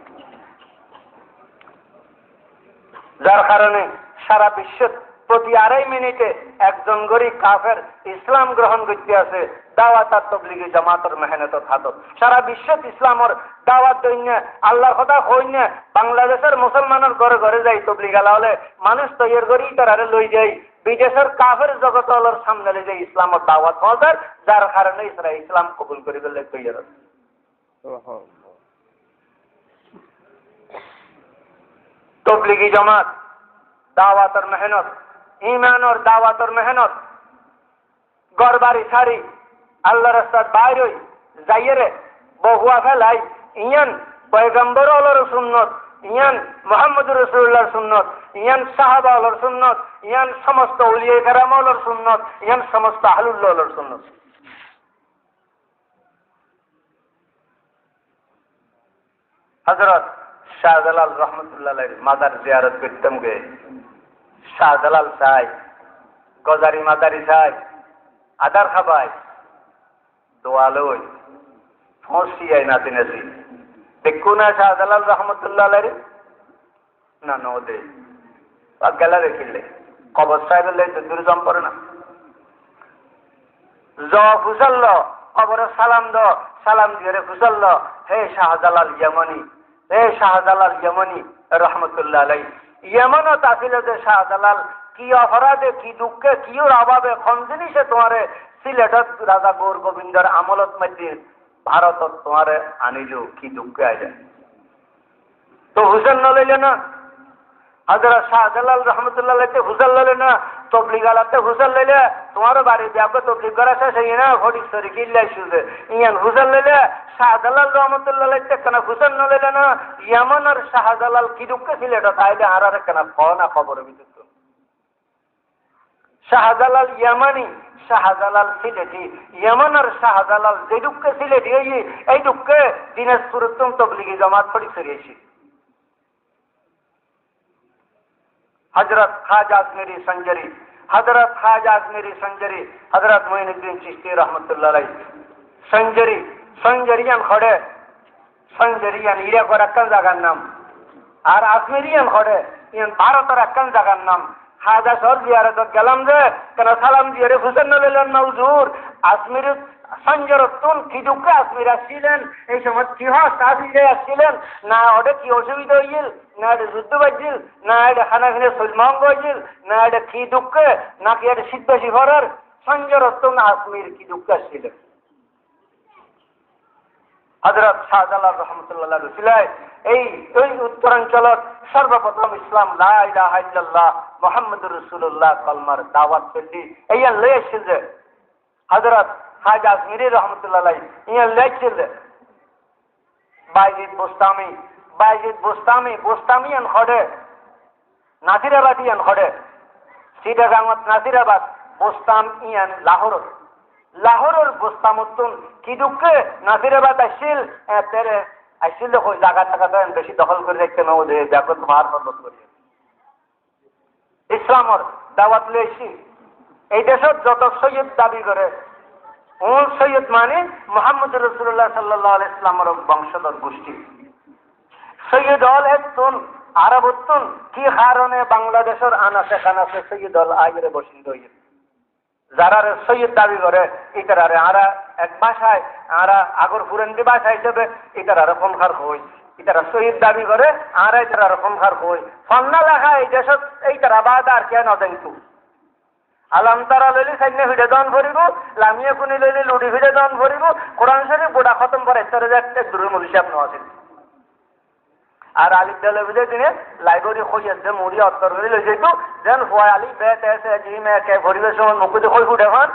যার কারণে সারা বিশ্বের প্রতি 2.5 মিনিটে একজন গরিব কাফের ইসলাম গ্রহণ করতে আছে দাওয়াত আর তবলিগি জামাতের মেহনতর হাতত। সারা বিশ্বত ইসলামের দাওয়াত দইন্য আল্লাহর কথা কইন্য বাংলাদেশের মুসলমানের ঘরে ঘরে যাই তবলিগ আলা হলে মানুষ তৈরি করি তারারে লই যাই বিদেশের কাফের জগত হলোর সামনে লই যাই ইসলামের দাওয়াত হওয়ার, যার কারণে ইসলাম কবুল করে ফেললে তৈরি আছে। তবলিগি জামাত দাওয়াতের মেহনত ইমান और दावत और मेहनत घर बाड़ी सारी अल्लाह रास्तार বাইরে যাইরে বহুয়া ফেলাই ইয়ান পয়গম্বর ওলর সুন্নত ইয়ান মুহাম্মদুর রাসূলুল্লাহর সুন্নত ইয়ান সাহাবা ওলর সুন্নত ইয়ান সমস্ত ওলিয়ে কেরাম ওলর সুন্নত ইয়ান সমস্ত আহলুল্লাহ ওলর সুন্নত। হযরত শাহজালাল রহমতুল্লাহ আলাইহির মাজার জিয়ারত করতাম গে। শাহজালাল চাই গজারি মাদারি চাই আদার খাবাই দোয়ালই ফসিয়াই নাতি নাতি দেখো না শাহজালাল রহমতুল্লাহ আলাইহি না নদে গেলা দেখিলে কবর সাহেবের লাই দূর জম পড়ে না জ ফুসাল্ল কবরে সালাম দ সালাম দিয়ে ফুসাল্ল হে শাহজালাল ইয়ামানি হে শাহজালাল ইয়ামানি রহমতুল্লাহ আলাইহি। ইয়েমনও তাছিল যে শাহজালাল কি অপরাধে কি দুঃখে কি অভাবে কোন জিনিসে তোমারে সিলেটত রাজা গৌর গোবিন্দর আমলত মধ্যে ভারতত তোমারে আনিল কি দুঃখে আইলে তো হুসেন নলইলে না। হযরত শাহজালাল রহমতুল্লাহ আলাইহি হুসেন লইলে না তবলিগ আলাতে হুসেন লইলে তোমার বাড়ি ব্যাপক তবলিগ করা শেষ হই না ঘড়ি সরি কিল্লাই শুজে ইয়ান হুসেন লইলে শাহজালাল রহমতুল্লাহ আলাইহি কেন হুসেন নলইলে না ইয়ামান আর শাহজালাল কি দুঃখে সিলেটত আইলে আরারে কেন না খবর বিদ্যুৎ শাহজালাল ইয়ামানি শাহজালাল সিলেটি ইয়ামান আর শাহজালাল যে দুঃখে সিলেটি এই দুঃখে দিনাজপুর তবলিগি জামাত পড়ি সরিয়েছি। হযরত খাজা আজমেরি সঞ্জরি, হযরত খাজা আজমেরি সঞ্জরি, হযরত মুঈনুদ্দিন চিশতি রহমাতুল্লাহ আলাইহি সঞ্জরি, সঞ্জরিয়ান খড়ে, সঞ্জরিয়ান ইরাকের একখান জায়গার নাম, আর আজমেরিয়ান খড়ে ইয়ান ভারতের একখান জায়গার নাম। খাজা সর জিয়ারত গেলাম যে কেন সালাম দিয়ে রে হুসেন নলেন না হুজুর আজমির সঞ্জরতুন কি দুঃখে আজমির আসছিলেন, এই সময় কি আসিলে আসছিলেন না, ওটা কি অসুবিধা হইল না, এটা যুদ্ধ বাজছিল না, এটা খানা খানে সলমঙ্গ হয়েছিল না, এটা কি দুঃখে নাকি এটা সিদ্ধ শিখরের সঞ্জরতুন আজমির কি দুঃখে আসছিলেন। হযরত শাহজালাল রহমতুল্লাহ রসিলায় এই উত্তরাঞ্চলত সর্বপ্রথম ইসলাম লা ইলাহা ইল্লাল্লাহ মুহাম্মদুর রাসূলুল্লাহ কলমার দাওয়াত পেলি এইয়া লেছিল যে হযরত খাজা আজমিরি রহমতুল্লাহ ইয়া লেছিল বাইজিদ বোস্তামিয়ান খড়ে নাসিরাবাদিয়ান খড়ে চিটাগাঙত নাসিরাবাদ বোস্তাম ইয়ান লাহোরের বোস্তামতুন কি দুঃখে নাসিরাবাদ আসছিল তেরে আসছিল ওই জায়গা টাকা বেশি দখল করে রাখতে না ওদের ব্যাপক ভার বন্ধ করে ইসলামর দাওয়াত লইছি। এই দেশত যত সৈয়দ দাবি করে মূল সৈয়দ মানে মুহাম্মদ রাসূলুল্লাহ সাল্লাল্লাহু আলাইহি ইসলামের বংশধর গোষ্ঠী। সৈয়দ হল একজন আরবতুন কি কারণে বাংলাদেশের আনাচে কানাচে সৈয়দ হল আইরে বসিত হইল, যারা সৈয়দ দাবি করে ইতারে আরা এক ভাষায় আরা আগর পুরান্দি ভাষা হিসেবে ইতার আরো কনখার হই, ইতারা শহীদ দাবি করে আর ইতার আরো কনখার হই ফন্না লেখা এই দেশত এই তারা বাদ আর কে নদেন্তু আলাম তারা লইলি সাইনে ভিড়ে দান ভরিব, লামিয়ে কুনি লইলি লুডি ভিড়ে দান ভরিব, কোরআন শরীফ গোটা খতম করে ইতারে যাতে দূরের মলিশে আপনি আছেন। আর আলিফ দালে বুঝে দিনে লাইব্রেরি খইয়াছে মুড়ি অত্তর করে লই যাইতো যেন ফয় আলি বেত এসে জিমে কে ভরিবের সময় মুকুদে খই ফুটে হন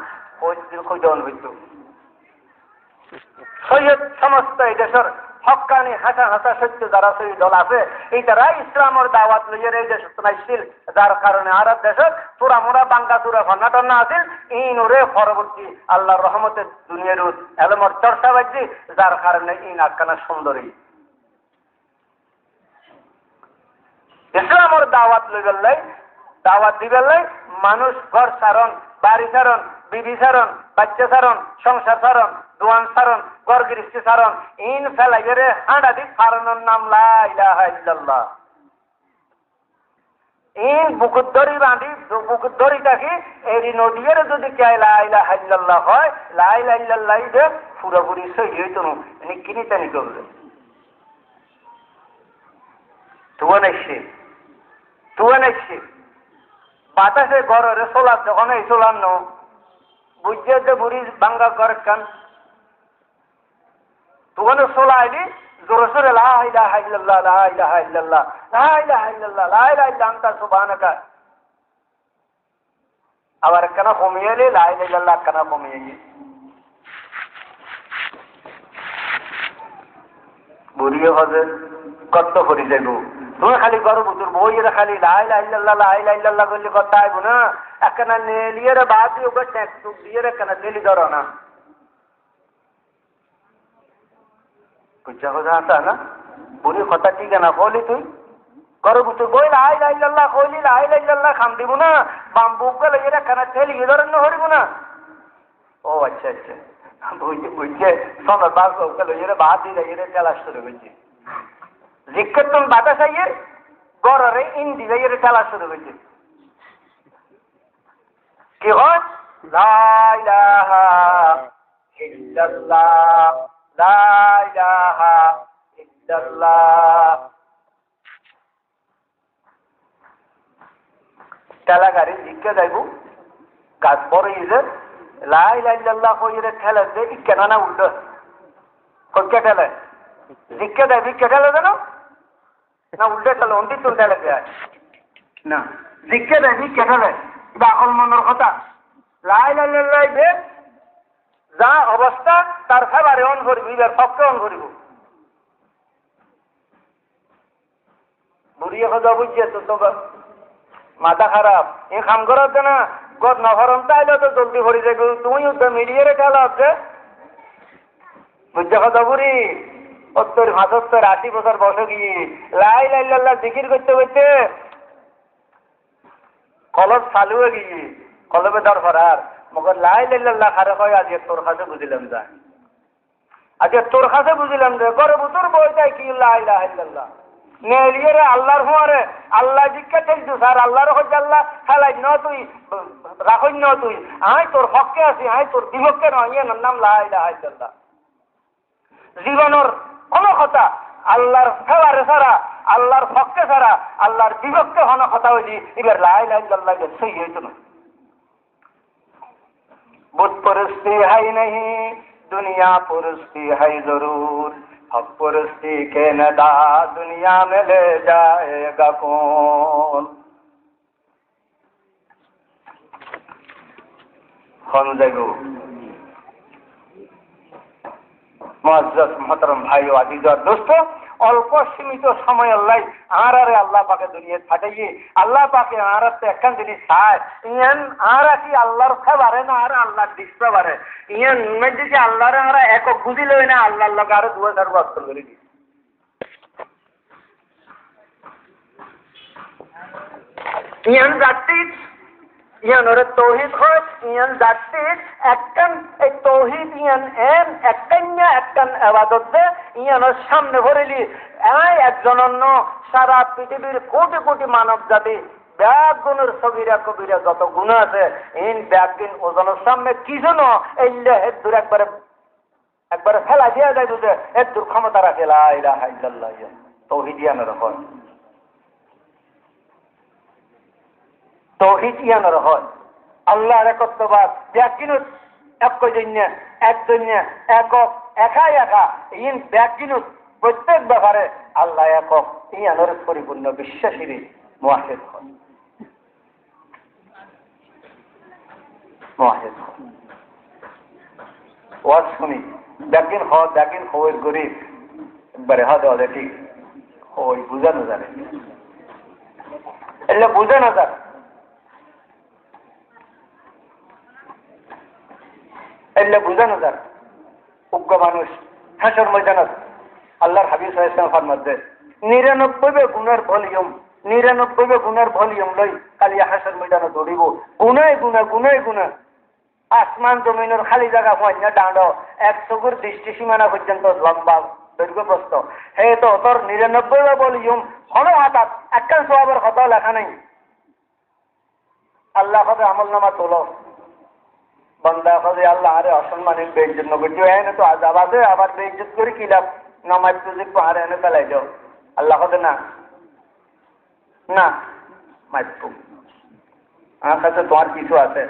খই দেওয়ান হইতো। সৈয়দ সমস্ত এই দেশের হক্কানি হাসা হাসা সত্য যারা সৈয়দ দল আছে এই তারা ইসলামের দাওয়াত লইয়ের এই দেশ শোনাইছিল, যার কারণে আরব দেশত তোরা মোরা বাঙ্কা তোরা ঘন্নাটন্না আছিল ইনুরে পরবর্তী আল্লাহর রহমতের দুনিয়ার এলমর চর্চা বাজছি, যার কারণে ইন আকানা সুন্দরী ইসলামের দাওয়াত লইবেলাই দাওয়াত দিবেলাই মানুষ ঘর সারণ বাড়ি সারণ বিবি সারণ বাচ্চা সারণ সংসার সারণ দোয়ান সারণ ঘর গৃহস্থী সারণ ইন ফেলাইরে হাঁটা দিক সারণের নাম লা ইলাহা ইল্লাল্লাহ। ইন বুকুদ্দরি বাঁধি বুকুদ্দরি থাকি এই নদীর যদি কে লা ইলাহা ইল্লাল্লাহ হয় লা ইলাহা ইল্লাল্লাহ যে পুরোপুরি সই হইতো না কিনি তানি করবে তুয়ান এসছে বাতাসে ঘরের সোলার যখন এই সোলার নো বুঝছে যে বুড়ি বাঙ্গা ঘর কান তুয়ানো সোলা আইলি জোরে সোরে লা ইলাহা ইল্লাল্লাহ লা ইলাহা ইল্লাল্লাহ লা ইলাহা ইল্লাল্লাহ লা ইলাহা ইল্লা আনতা সুবহানাকা আবার কেন কমিয়ে এলে লা ইলাহা ইল্লাল্লাহ কেন কমিয়ে গিয়ে বুড়িয়ে হজে কত করি যাবো তুমি খালি করো বুঝুর বইয়ের খালি লা ইলাহা ইল্লাল্লাহ বললে কথা আইব না একখানা নেলিয়ে বাদ দিয়ে ওকে ট্যাক্স দিয়ে একখানা নেলি ধরো না বুঝা কথা আসা না বুড়ির কথা ঠিক না কইলি তুই করো বুঝুর বই লা ইলাহা ইল্লাল্লাহ কইলি লা ইলাহা ইল্লাল্লাহ খাম দিব না বাম্বুকে লইয়ে একখানা ঠেলিয়ে ধরেন না হরিব না। ও আচ্ছা আচ্ছা বুঝছে সোনার বাস ওকে লইয়ে বাদ দিয়ে খেলা শুরু করছে জিজ্ঞেস বাতাস আইয়ে গড়ে ইন্দি যাইয়ে খেলা শুরু হয়েছে কি হয় লা ইলাহা ইল্লাল্লাহ লা ইলাহা ইল্লাল্লাহ খেলা গাড়ি জিজ্ঞে যাইব গাছ বড় ইজে লা ইলাহা ইল্লাল্লাহ কইরে খেলা যে কেন না উল্টো কইকে খেলে জিজ্ঞে দেয় ভিক্ষে খেলে দেন না উল্টে চলো অন্তি চলতে লাগে না জিজ্ঞে দেয় ভিক্ষে খেলে এটা আকল মনের কথা লাই লাই দে যা অবস্থা তার ফেবারে অন করিব এবার সবকে অন করিব বুড়িয়ে কথা বুঝছে তো মাথা খারাপ এ কাম করার না গদ নভরম তাইলে তো জলদি ভরি যাবে তুমি মিলিয়ে রেখে আছে বুঝছে কথা বুড়ি 70 75 80 বছর বয়স গিয়ে লা ইলাহা ইল্লাল্লাহ জিকির করতে করতে কলব চালু হয়ে গিয়ে কলবে দর করার মগর লাই লাল্লাহ খারে কয় আজ তোর কাছে বুঝিলাম যা আজ তোর কাছে বুঝিলাম যে গরে বুতুর বইটাই কি লা ইলাহা ইল্লাল্লাহ নেলিয়ে আল্লাহর হুয়ারে আল্লাহ জিজ্ঞা চাইছো স্যার আল্লাহর হজ আল্লাহ খেলাই ন তুই রাখই ন তুই আয় তোর হককে আছি আয় তোর বিভক্কে নয় ইয়ে নাম লা ইলাহা ইল্লাল্লাহ জীবনের কোনো কথা আল্লাহর ফেলারে ছাড়া আল্লাহর হককে ছাড়া আল্লাহর বিভক্কে হন কথা হইলি এবার লা ইলাহা ইল্লাল্লাহ সই হইতো না बुत परस्ती है नहीं दुनिया परस्ती है जरूर हक परस्ती के नदा दुनिया में ले जाएगा कौन खंजगो मुअज्जज मोहतरम भाई आदिज और दोस्तों অল্প সীমিত সময় আল্লাহ আরে আল্লাহ পাকে দুনিয়া পাঠাইয়ে আল্লাহ পাকে আরাতে একখান জিনিস চায় ইয়ান আরা কি আল্লাহর খাবারে না আর আল্লাহর দিশতে পারে ইয়ান মধ্যে যে আল্লাহর আরা একক বুঝিল না আল্লাহর লগে আরো 2000 বছর করে দি ইয়ান জাতি ইয়ান ওর তৌহিদ হয় ইয়ান জাতি একখান এই তৌহিদ ইয়ান একখান ইবাদত দে ইয়ানোর সামনে ভরেলি একজন অন্য সারা পৃথিবীর কোটি কোটি মানব জাতি ব্যাগ গুণের সগিরা কবিরা যত গুণ আছে ইন ব্যাগ দিন ওজনের সামনে কি জন্য এইলে এর দূর একবারে ফেলা দিয়া যায় বুঝে এর দূর ক্ষমতা রাখে লা ইলাহা ইল্লাল্লাহ তৌহিদ ইয়ানোর হয় তৌহিদ ইয়ানোর হয় আল্লাহর একত্ববাদ ব্যাগ দিন একজন্য একক একাই একা ইন ব্যাগ দিন প্রত্যেক ব্যাপারে আল্লাহ একক ইয়ানোর পরিপূর্ণ বিশ্বাসী মুয়াহিদ হন মুয়াহিদ হন ওয়াজ শুনি ব্যাগিন হওয়ার গরিব একবারে হদে ঠিক ওই বুঝানো জানে এলে বুঝানো যায় এলে বুঝানো যায় উগ্র মানুষ হাসর ময়দানত আল্লাহর হাবিব সাল্লাল্লাহু আলাইহি ওয়াসাল্লাম ফরমাতে 99 গুণের ভলিউম লই কালিয়া হাসর ময়দানে দৌড়িব গুনায় আসমান জমিনের খালি জায়গা পয়না ডাঁড 100 ফুট দৃষ্টি সীমানা পর্যন্ত লম্বা দৈর্ঘ্য প্রস্থ হে তো তোর 99 ভলিউম হলো হাতাত একখান সওয়াবের কথা লেখা নাই আল্লাহ কবে আমলনামা তোলো বান্দা কবে আল্লাহ আরে অসম্মানিত বেইজ্জত নগরীও এনে তো আযাব আছে আবার বেইজ্জত করে কি লাভ নামাজ তুজি পাহাড়ে এনে ফেলাই দাও আল্লাহ কবে না মাইপু আমার কাছে তোমার কিছু আছে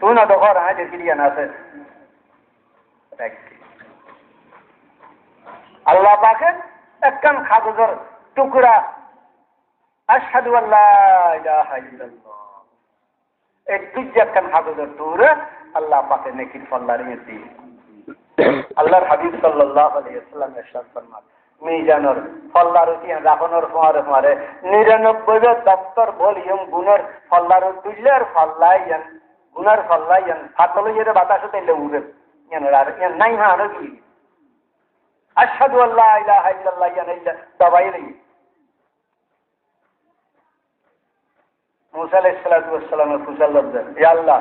তুই না তো ঘর আয় দেখি জ্ঞান আছে আল্লাহ পাকে একখান কাগজের টুকরা আশহাদু আল্লা ইলাহা ইল্লাল্লাহ এই তুই একখান কাগজের টুকরা আল্লাহ পাকে নেকির ফল্লা রেখে দিয়ে আল্লাহর হাবিব সাল্লাল্লাহু আলাইহি ওয়াসাল্লাম ইরশাদ ফরমান মিজানোর ফল্লার উঠিয়ে রাখনোর ফোয়ারে 99 দপ্তর ভলিউম গুণের ফল্লার তুললের ফল্লাইয়ান গুনার ফল্লাইয়ান ফাটল ইয়ে বাতাসে তেলে উড়ে আর নাই আর কি আশহাদু আল্লা ইলাহা ইল্লাল্লাহ ইয়ানা দবাই রে মুসা আলাইহিস সালাতু ওয়াস সালামের ফুসাল্লাহ ইয়া আল্লাহ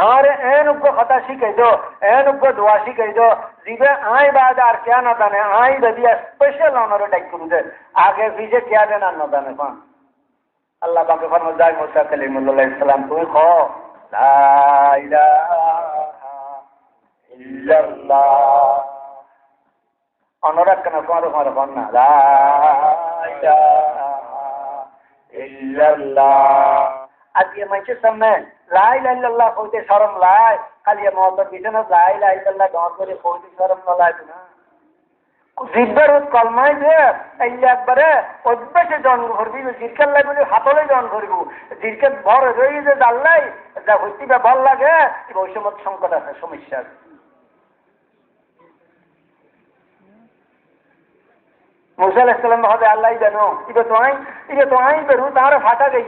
আর এনুগ্য কথা শিখাই দো এনুগ্য দোয়া শিখাই দো জিবে আই বাদ আর क्या না জানে আই দিয়া স্পেশাল অনার ডাক করুদে আগে পিছে क्या দেনা না জানে পান আল্লাহ পাকে ফরমান যায় মুসা কালিমুল্লাহ আলাইহিস সালাম তুই খ লা ইলাহা ইল্লাল্লাহ অনরা কেন তোমার না লা ইলাহা ইল্লাল্লাহ আজকে মানুষের সামনে লা ইলাহা ইল্লাল্লাহ কইতে শরম লাই খালি মওত বিছানা লা ইলাহা ইল্লাল্লাহ গান করে কইতে শরম না লাগে না জিব্বার কলমাই দে এই একবারে অভ্যাসে জন করবি জিরকার লাগলে হাতলে জন করব জিরকে বড় রই যে জাল্লাই যা হইতিবা ভাল লাগে ওই সময় সংকট আছে সমস্যা আছে মুসা আলাইহিস সালাম হবে আল্লাহ জানো এটা তো আই বেরু তার ফাটা গই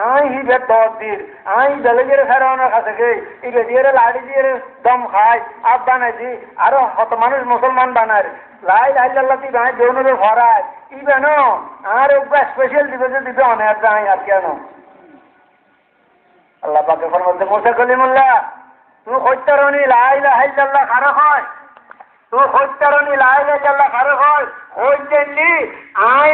আই হি বে দদির আই দলগের ফেরানোর কাছে গই এটা দিয়ে লাড়ি দিয়ে দম খায় আব বানাইছি আরো কত মানুষ মুসলমান বানার লা ইলাহা ইল্লাল্লাহ তি গায় জৌনরে ভরায় ই জানো আর একটা স্পেশাল দিবে অনেক যায় আর কেন আল্লাহ পাকে ফরমাতে মুসা কলিমুল্লাহ তুই হত্যারণী লা ইলাহা ইল্লাল্লাহ খারাপ হয় তুই হত্যারণী লা ইলাহা ইল্লাল্লাহ খারাপ হয় হইতেননি আই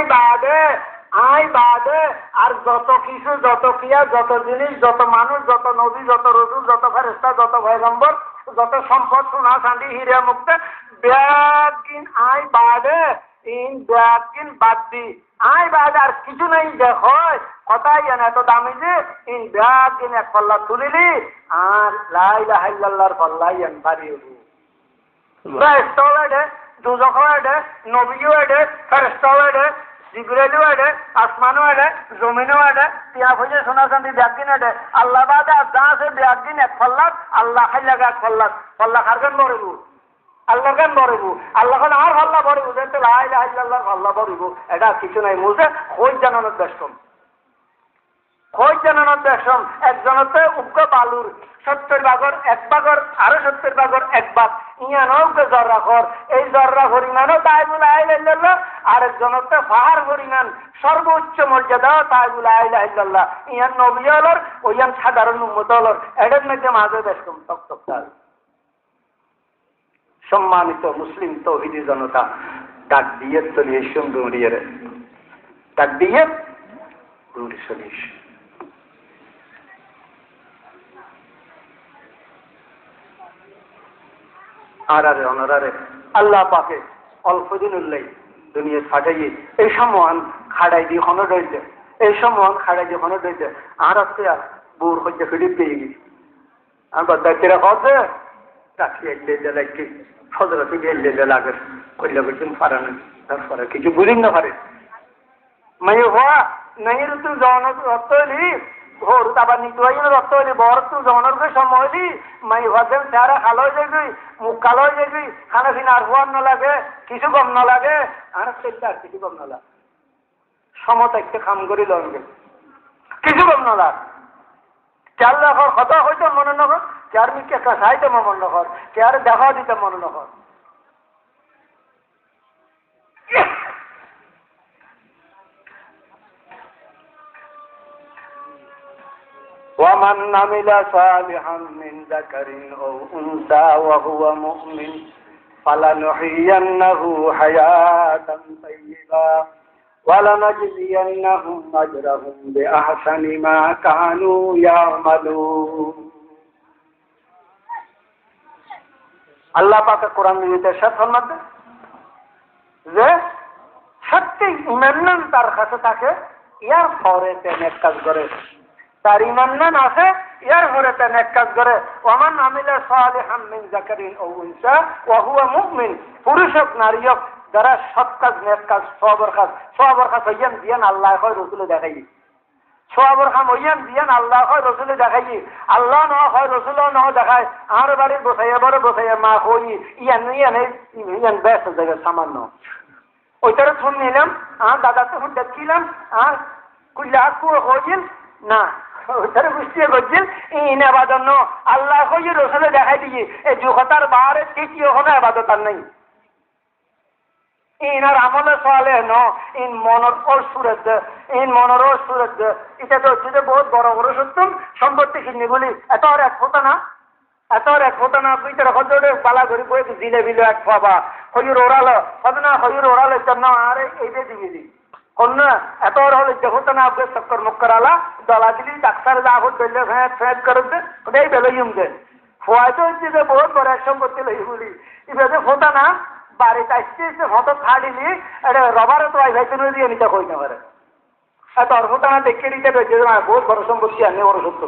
বাদে আর যত কিছু যত ক্রিয়া যত জিনিস যত মানুষ যত নবী যত রসুল যত ফেরেশতা যত পয়গম্বর যত সম্পদ সোনা চাঁদি হিরে মুক্তা ব্যাগিন আই বাদে ইন ব্যাগিন বাদ দি আই বাদে আর কিছু নাই দেখো কথাই জানে এত দামি যে ইন ব্যাগিন এক পাল্লা তুলিলি আর লা ইলাহা ইল্লাল্লাহর পাল্লাই বাড়ি উঠু ফেরেশতাও এডে দুজখও এডে নবীও এডে ফেরেশতাও এডে জিবরাইলও এডে আসমানও এডে জমিনও এডে টিয়া ফুজে সোনা চাঁদি ব্যাগিন এডে আল্লাহ বাদে আর যা আছে ব্যাগিন এক পাল্লাত আল্লাহ খাইলাগা এক পাল্লাত পাল্লা খারগান বড়িব আল্লাহ গান বড়িব আল্লাহ খান আর পাল্লা বড়িব যেতে লা ইলাহা ইল্লাল্লাহ পাল্লা বড়িব এটা কিছু নাই মুছে খোঁজ জানানোর ব্যস্তম খোঁজ জানানোর ব্যস্তম একজনতে উগ্র বালুর 70 ভাগর এক ভাগর আরো 70 ভাগর এক ভাগ ইয়ানো উগ্র জর্রা কর এই জর্রা পরিমাণও তাইবুল লা ইলাহা ইল্লাল্লাহ আর একজনতে পাহাড় পরিমাণ সর্বোচ্চ মর্যাদা তাইবুল লা ইলাহা ইল্লাল্লাহ ইয়ান নবী হলর ওয়ান সাধারণ উম্মত হলর এদের মধ্যে মাঝে ব্যস্তম তক সম্মানিত মুসলিম তৌহিদি জনতা ডাক দিয়ে চলিয়ে সুন্দরিয়ে ডাক দিয়ে দূরে চলিস আরারে অনারারে আল্লাহ পাকে অল্প দিন উল্লাই দুনিয়া সাজাইয়ে এই সময় খাড়াই দিয়ে হন রয়েছে এই সময় খাড়াই দিয়ে হন রয়েছে আর আসতে বুর হচ্ছে ফিরে পেয়ে গেছি আর বাদ্দাকেরা হচ্ছে রাখি এলে লাগছে ফজরতি এলে লাগে কইলে বলছেন ফারানো তারপরে কিছু বুঝিন না পারে মাই হওয়া নাই ঋতু জন রক্তলি ঘোর আবার নিতুয়াই রক্ত হলি বর তু জনের সময় হলি মাই হওয়ার চেহারা খালো হয়ে যাবি মুখ কালো হয়ে যাবি খানা পিনা আর হওয়ার না লাগে কিছু কম না লাগে আর সেটা আর কিছু কম না লাগে সমত একটা কাম করি লঙ্গে কিছু কম না লাগ চার লাখর কথা হইতে মনে নকর চার মিকে কাছাইতে মনে নকর চার দেখা দিতে মনে নকর ومن عمل صالحا من ذكر أو أنثى وهو مؤمن فلنحيينه حياة طيبة ولنجزينهم أجرهم بأحسن ما كانوا يعملون আল্লাহ পাক কোরআন নিতে সাথ ফরমাতে যে সত্যি ইমান তার কাছে থাকে ইয়ার পরে নেক কাজ করে তার ইমান আছে ইয়ার পরে নেক কাজ করে ওমান আমিলা সালিহাম মিন যাকারিন আও উনসা ওয়া হুয়া মুমিন পুরুষ হোক নারী হোক যারা সৎ কাজ নেক কাজ সওয়াবের কাজ হইয়ান দিয়ান আল্লাহ হয় রসুলে দেখাই সওয়াবের কাম হইয়ান দিয়ান আল্লাহ হয় রসুলে দেখাই আল্লাহ ন হয় রসুল ন দেখায় আর বাড়ি বসাইয়া মা হই ইয়ান ব্যস্ত জায়গা সামান্য ওইটারে শুন নিলাম দাদা তো দেখছিলাম কুল্লা হইল না ওইটারে বুঝতে করছিল ইন আবাদত ন আল্লাহ হই রসুলে দেখাই দিয়ে এই জুহতার বাহারে তৃতীয় হলো আবাদত আর নাই ইনার আমলে সালে ন ইন মনের সুরত এটা তো হচ্ছে যে বহুত বড় বড় সত্যম সম্পত্তি কিনিগুলি এত আর এক ফোটা না ভিতরে হজরে পালা করে বই দিলে বিলে এক পাবা হইর ওরালো হবে না হইর ওরালো জন্য আরে এই যে দিবি অন্য এত হলে যে হতো না আপনার চক্কর মক্কর আলা দলা দিলি ডাক্তার যা ভোট দিলে ফ্যাট করতে ওটাই বেলোইম যে ফোয়াইতে হচ্ছে যে বহুত বড় এক সম্পত্তি লই বলি এবারে ফোটা না বাড়িতে আসতে হতো ছাড়িলি এটা রবারে তো আই ভাইতে দিয়ে নিতে কই না পারে এত অর্থটা না দেখে নিতে পেয়েছে বহুত বড় সম্পত্তি আনে বড় সত্য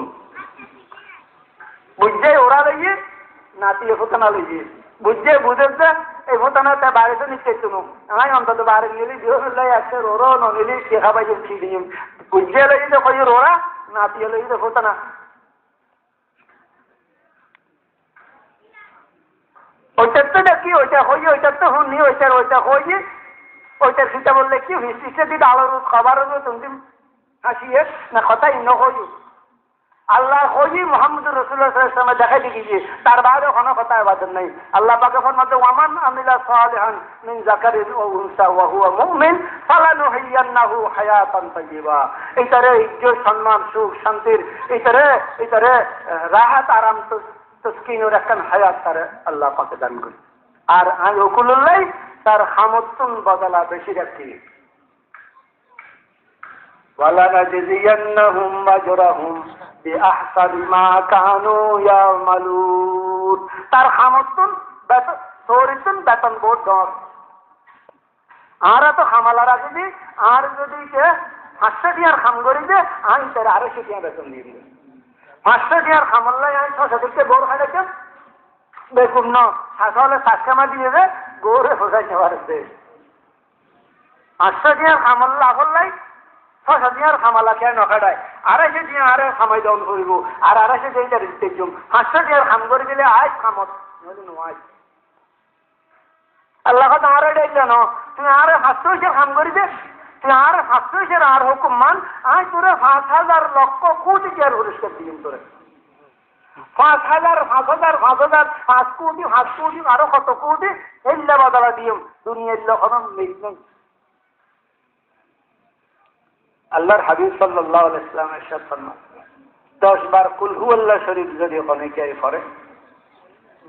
বুঝছে ওরা লইয়ে নাতি ফোটা না লইয়ে বুঝেছে এই ফোটা না তা বাড়িতে নিচ্ছে তুমি আমি অন্তত বাইরে নিলি দিও ফেললে আসছে ওরও নিলি দেখা পাইছে ছিড়ি বুঝছে লইয়ে যে কই ওরা নাতি লইয়ে যে ফোটা না ওইটার তো দেখি ওইটা হই ওইটার তো শুনি ওইটা হই ওইটার সেটা বললে কি হিস্ট্রিটা দিতে আলোর খাবার তুমি হাসিয়ে না কথাই ন হই আল্লাহ ওই মুহাম্মদুর রাসূলুল্লাহ সাল্লাল্লাহু আলাইহি ওয়াসাল্লাম দেখাই দিয়েছে তার বাইরে কোনো কথা ইবাদত নাই। আল্লাহ পাকে ফরমাতে ওয়ামান আমিলা সালিহান মিন যাকারিন ও উনসা ওয়া হুয়া মুমিন ফালানুহিয়ান্নাহু হায়াতান তাইয়্যিবা। এইটারে ইজ্জত সম্মান সুখ শান্তির এইটারে রাহাত আরাম তসকিনের একটা হায়াত তার আল্লাহ পাকে দান করে। আর আমি ওকুলুল্লাহ তার হামতুন বদলা বেশি রাখি। ওয়ালানাজিয়ান্নাহুম আজরাহুম বিআহসানি মা কানু ইয়ামালুন। তার হামতুন বেতন সরিতুন বেতন বোধ দর। আর তো হামালারা যদি কে 500 টাকার খাম করি যে আমি তার 250 টাকা বেতন দিয়ে দিই। 500 টাকার খামাল্লাই আমি 600 টাকা গোর খাই দেখেন বেকুম ন আসলে 7 টাকা দিয়ে দে গোরে ফসাইতে পারছে। 500 টাকার খামাল্লা হল্লাই 600 টাকার খামালা কে নখাডায় 250 টাকা আরে খামাই দাউন করিব আর 250 টাকা দিতে জম 500 টাকার খাম করে দিলে আজ খামত নয়। আল্লাহ কথা আর এটা না তুমি আর 500 টাকার খাম করি দে তুই আর 500 টাকার আর হুকুম মান আজ তোরে 5000 লক্ষ কোটি টাকার পুরস্কার দিম তোরে 5000 5 কোটি আরো কত কোটি এল্লা বদলা দিম দুনিয়ার লক্ষণ নেই। আল্লাহর হাবিব সাল্লাল্লাহু আলাইহি ওয়াসাল্লাম ইরশাদ ফরমান 10 বার কুল হুয়াল্লাহ শরীফ যদি খনিকায় পড়ে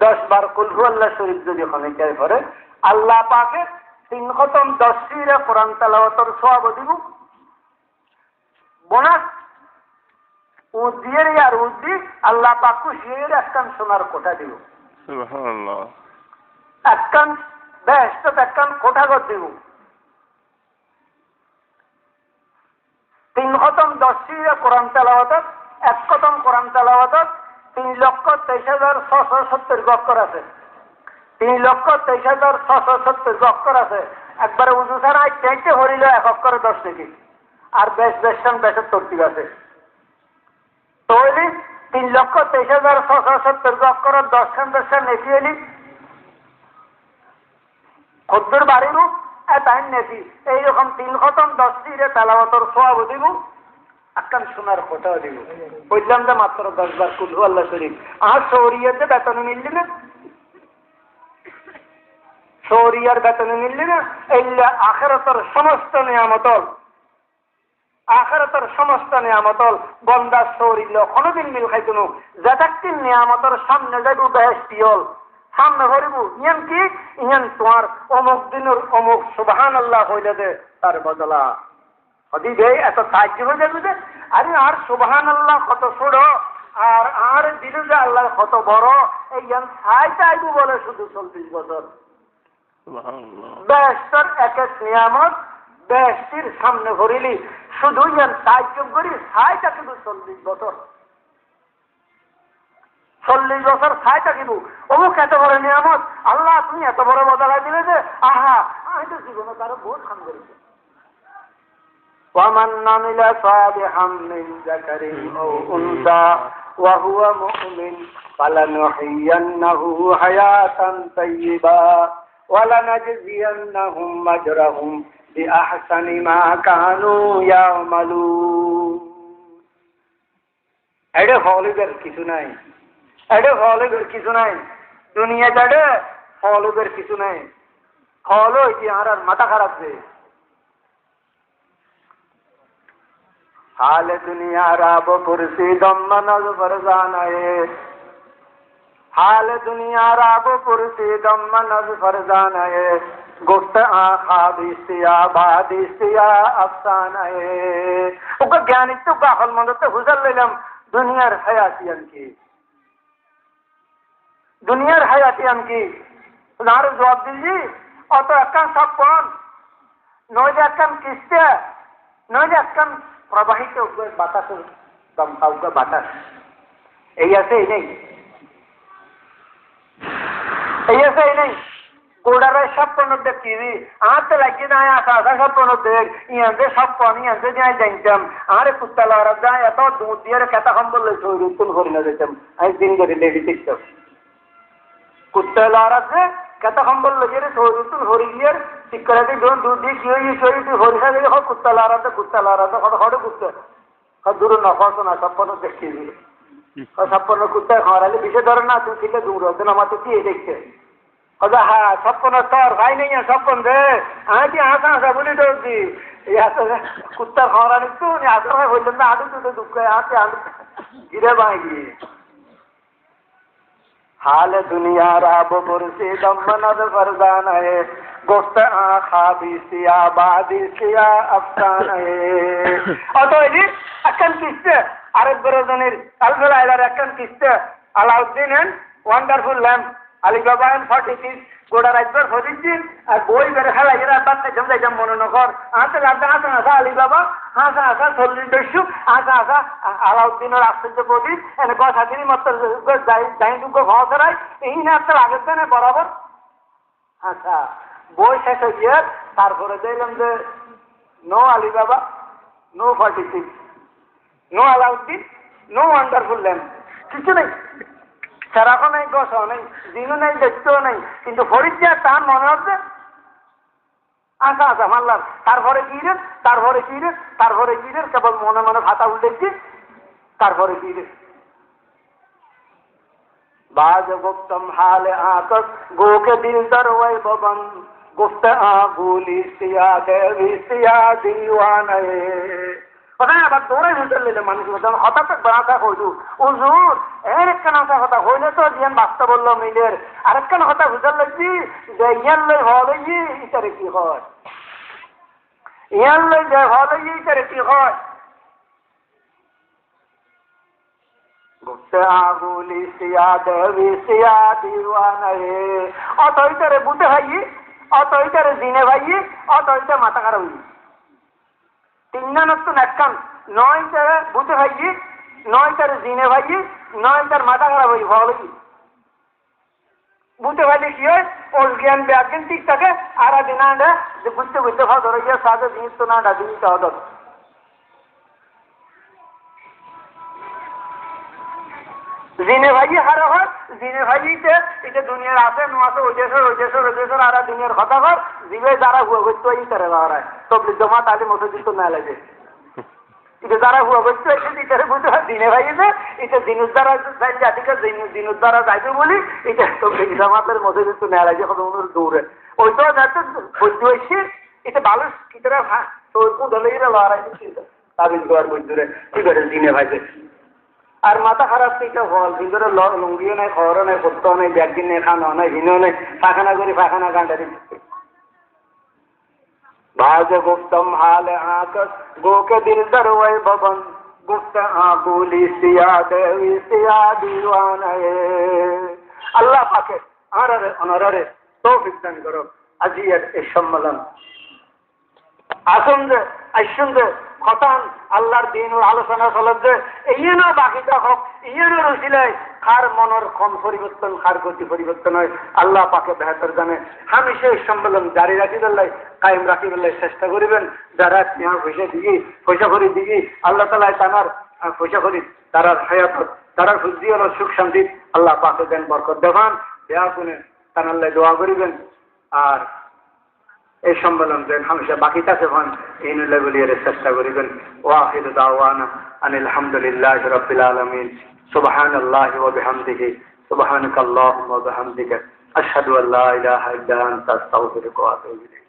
10 বার কুল হুয়াল্লাহ শরীফ যদি খনিকায় পড়ে আল্লাহ পাকে 3 খতম 10 সিরা কোরআন তেলাওয়াতের সওয়াব দিব। বোনাস উদ্দিয়ের আর উদ্দি আল্লাহ পাক খুশির একখান সোনার কোঠা দিব। সুবহানাল্লাহ। একখান বেহেশত একখান কোঠা ঘর দিব। 3 খতম 10 সিরা কোরআন তেলাওয়াত 1 খতম কোরআন তেলাওয়াত 3,23,670 অক্ষর আছে। 3,23,670 অক্ষর আছে। একবারে উজু ছাড়া চাইতে হরিল 1 অক্ষরে 10 নাকি আর বেশন 72 আছে। তাহলে 3,23,670 অক্ষর 10 নেকি এলি খদ্দুর বাড়িরু তাই নেকি এইরকম 3 খতম 10 সিরে তেলাওয়াতের সওয়াব দিব একখান সোনার কোঠাও দিব। বললাম যে মাত্র 10 বার কুল হুয়াল্লাহ শরীফ আর শরিয়তে বেতন মিললি না শরিয়ার বেতন মিললি না এইলা আখিরাতের সমস্ত নিয়ামতল বন্দা শরীর কোনদিন মিল খাইতো না যেটাকিন নিয়ামতের সামনে যাইব বেহেশতিয়ল সামনে ভরিব ইয়ান কি ইয়ান তোমার অমুক দিনের অমুক সুবহানাল্লাহ হইলে দে তার বদলা হদি দে এত সাহায্য হয়ে যাবে যে আরে আর সুবহানাল্লাহ কত ছোট আর দিল যে আল্লাহ কত বড় এই ইয়ান সাইতে আইব বলে শুধু 40 বছর। সুবহানাল্লাহ। বেহেশতের এক এক নিয়ামত বেহেশতির সামনে ভরিলি শুধু ইয়ান সাহায্য করি সাইটা শুধু 40 বছর 40 বছর সাইটা কিন্তু অমুক এত বড় নিয়ামত আল্লাহ তুমি এত বড় বদলা দিলে যে আহা আমি তো জীবনে তারও বহুত খান করেছি। ومن عمل صالحا من ذكر أو أنثى وهو مؤمن فلنحيينه حياة طيبة ولنجزينهم أجرهم بأحسن ما كانوا يعملون। এটা ফলের কিছু নাই দুনিয়াতে ফলের কিছু নাই। ফল হইছে আর মাথা খারাপ যে हाल दुनिया राब पुरसी दम्मनल फरजानाए हाल दुनिया राब पुरसी दम्मनल फरजानाए गुफ्त आखा दिस्तिया बादिस्तिया अफसानाए उका ज्ञानित तो काहल मंदते हुजल लेलम दुनियार हयातियन की उदाहरण जवाब दीजिए অত একখান সপন নয় একখান কিস্তে নয় একখান প্রবাহিত বাতাসের দমকা বাতাস এই আছে এই নেই গোড়ার সপন দেখি আতে লাগি না আসা সপন দেখ ইয়াতে সপন ইয়াতে যাই জানতাম আরে কুত্তা লড়া যায় এত দুধ দিয়ে কেতা কম্বল লইছো রুতুন করি না যেতাম আমি দিন করে লেডি দেখতাম কুত্তা লড়া যে কেতা কম্বল লইয়ে রুতুন হরি গিয়ে ঠিক করে দুধ দিয়ে কি হরি খাই কুত্তা লড়াতে কত কুত্তা দূর নফাস না সপ্পন দেখছি সপ্পন কুত্তায় খাওয়ালে বিশে ধরে না তুমি ছিলে দূর হতেন আমার তো কি দেখছে হ্যাঁ সপ্পন তোর ভাই নেই সপ্পন রে আমি কি হাসা হাসা বলি দৌড়ছি কুত্তার খাওয়া নিচ্ছু আসা ভাই বললেন না আলু তুলে দুঃখ হাতে আলু গিরে ভাঙি हाल दुनिया राब पुरसी दमनद फरजान है गुफ्त आखा बीसिया बादिसिया अफसान है अतोइदी अकन किस्ते अरब बरदनेर अलफल आइलार अकन किस्ते Alauddin and wonderful lamp Ali Baba and 46 গোড়া রাজবার ফরিদ্দিন আর বই বের খেলা এরা বাচ্চা জমে জম মনে নকর আতে লাগা আসা আসা আলিবাবা আসা আসা 40 দশু আসা আসা আলাউদ্দিনের আশ্চর্য প্রদীপ এনে কথা তিনি মাত্র যাই দুগো ভাষারাই এই না একটা লাগছে না বরাবর আচ্ছা বই শেষ হয়ে গিয়ে তারপরে দেখলাম যে no Ali Baba no 46 no Alauddin no wonderful lamp কিছু নেই সেরকম নেই গোসও নেই দিনও নেই দেখতেও নেই কিন্তু ফরিদ তার মনে হচ্ছে আচ্ছা আচ্ছা মানলাম তারপরে কি রে তারপরে কি রে তারপরে কি রে কেবল মনে মনে খাতা উল্টেছি তারপরে কি রে बाज गुप्तम हाल आकस गो के दिल दरवै बबन गुप्त आगुली सिया देवी सिया दीवाने কথা আবার দৌড়াই হুজুর নিলে মানুষ হঠাৎ বাঁকা হইলু হুজুর এর একখান কথা হইলে তো জিয়ান বাস্তব বললো মিলের আরেকখান কথা হুজুর লাগছি যে ইয়ার লই হলে ইটারে কি হয় ইয়ার লই যে হলে ইটারে কি হয় গুপ্ত আগুলি সিয়া দেবী সিয়া দিওয়ানে অত ইটারে বুঝে ভাই অত ইটারে জিনে ভাই অত ইটা মাথা খারাপ হই তিনজনের তো নাটকাম নয়টারে বুঝে ভাই নয়টারে জিনে ভাই নয়টার মাথা খারাপ হই ভালো কি বুঝতে ভাইলে কি হয় ওর জ্ঞান ব্যাজ্ঞান ঠিক থাকে আর দিন আন্ডা যে বুঝতে বুঝতে ভালো ধরে গিয়ে সাথে জিনিস তো না জিনিসটা হতো জিনে ভাই হারা হয় জিনে ভাইতে এটা দুনিয়ার আছে নো আছে ওই দেশের আর দুনিয়ার কথা কর জিবে যারা হুয়া করতো এই তারা হয় তবলিগ জামাত আলী মসজিদ তো না লাগে এটা যারা হুয়া করতো এটারে বুঝতে হয় দিনে ভাইছে এটা দিনুস দ্বারা যাই জাতিকে দিনুস দ্বারা যাইবে বলি এটা তবলিগ জামাতের মসজিদ তো না লাগে কত অনুর দৌড়ে ওই তো যাতে বুঝতে হয়েছে এটা ভালো কি করে তোর কুদলেই লড়াই তাবিজ দেওয়ার বুঝতে কি করে দিনে ভাইছে আর মাথা খারাপ থেকে ফল ভিতরে লুঙ্গিও নাই খবরও নাই করতেও নাই ব্যাগদিন নেই খানো নাই হিনেও নেই পাখানা করি পাখানা গান্ডারি बाज गुप्तम हाल आकस गो के दिल दरवै बबन गुप्त आगुली सिया देवी सिया दीवाने আল্লাহ পাকে আনারে অনারে তৌফিক দান করো আজিয়ের এই সম্মেলন আসুন যে আসুন যে খতান আল্লাহর দিনের আলোচনা চলছে এইনো বাকিটা হোক ইয়েরও রসিলায় খার মনের ক্ষণ পরিবর্তন খার গতি পরিবর্তন হয় আল্লাহ পাকে বেহতর জানে আমি সেই সম্মেলন জারি রাখি বেলায় কায়েম রাখি বেলায় চেষ্টা করিবেন যারা তোমার পয়সা করি দিই আল্লাহ তালায় তানার পয়সা করি তারার হায়াত তারার ফুজি হল সুখ শান্তি আল্লাহ পাকে দেন বরকত দেখান দেওয়া শুনে তানাল্লাহ দোয়া করিবেন আর এই সম্মেলন দেন হামেশা বাকিটাকে হন এই বলিয়ে চেষ্টা করিবেন ওয়াহিদু দাওয়ানা আনিল হামদুলিল্লাহি রাব্বিল আলামিন সুবহানাল্লাহি ওয়া বিহামদিহি সুবহানাকাল্লাহুম্মা ওয়া বিহামদিকা আশহাদু আল্লা ইলাহা ইল্লা আনতা আস্তাগফিরুকা ওয়া আতুবু ইলাইক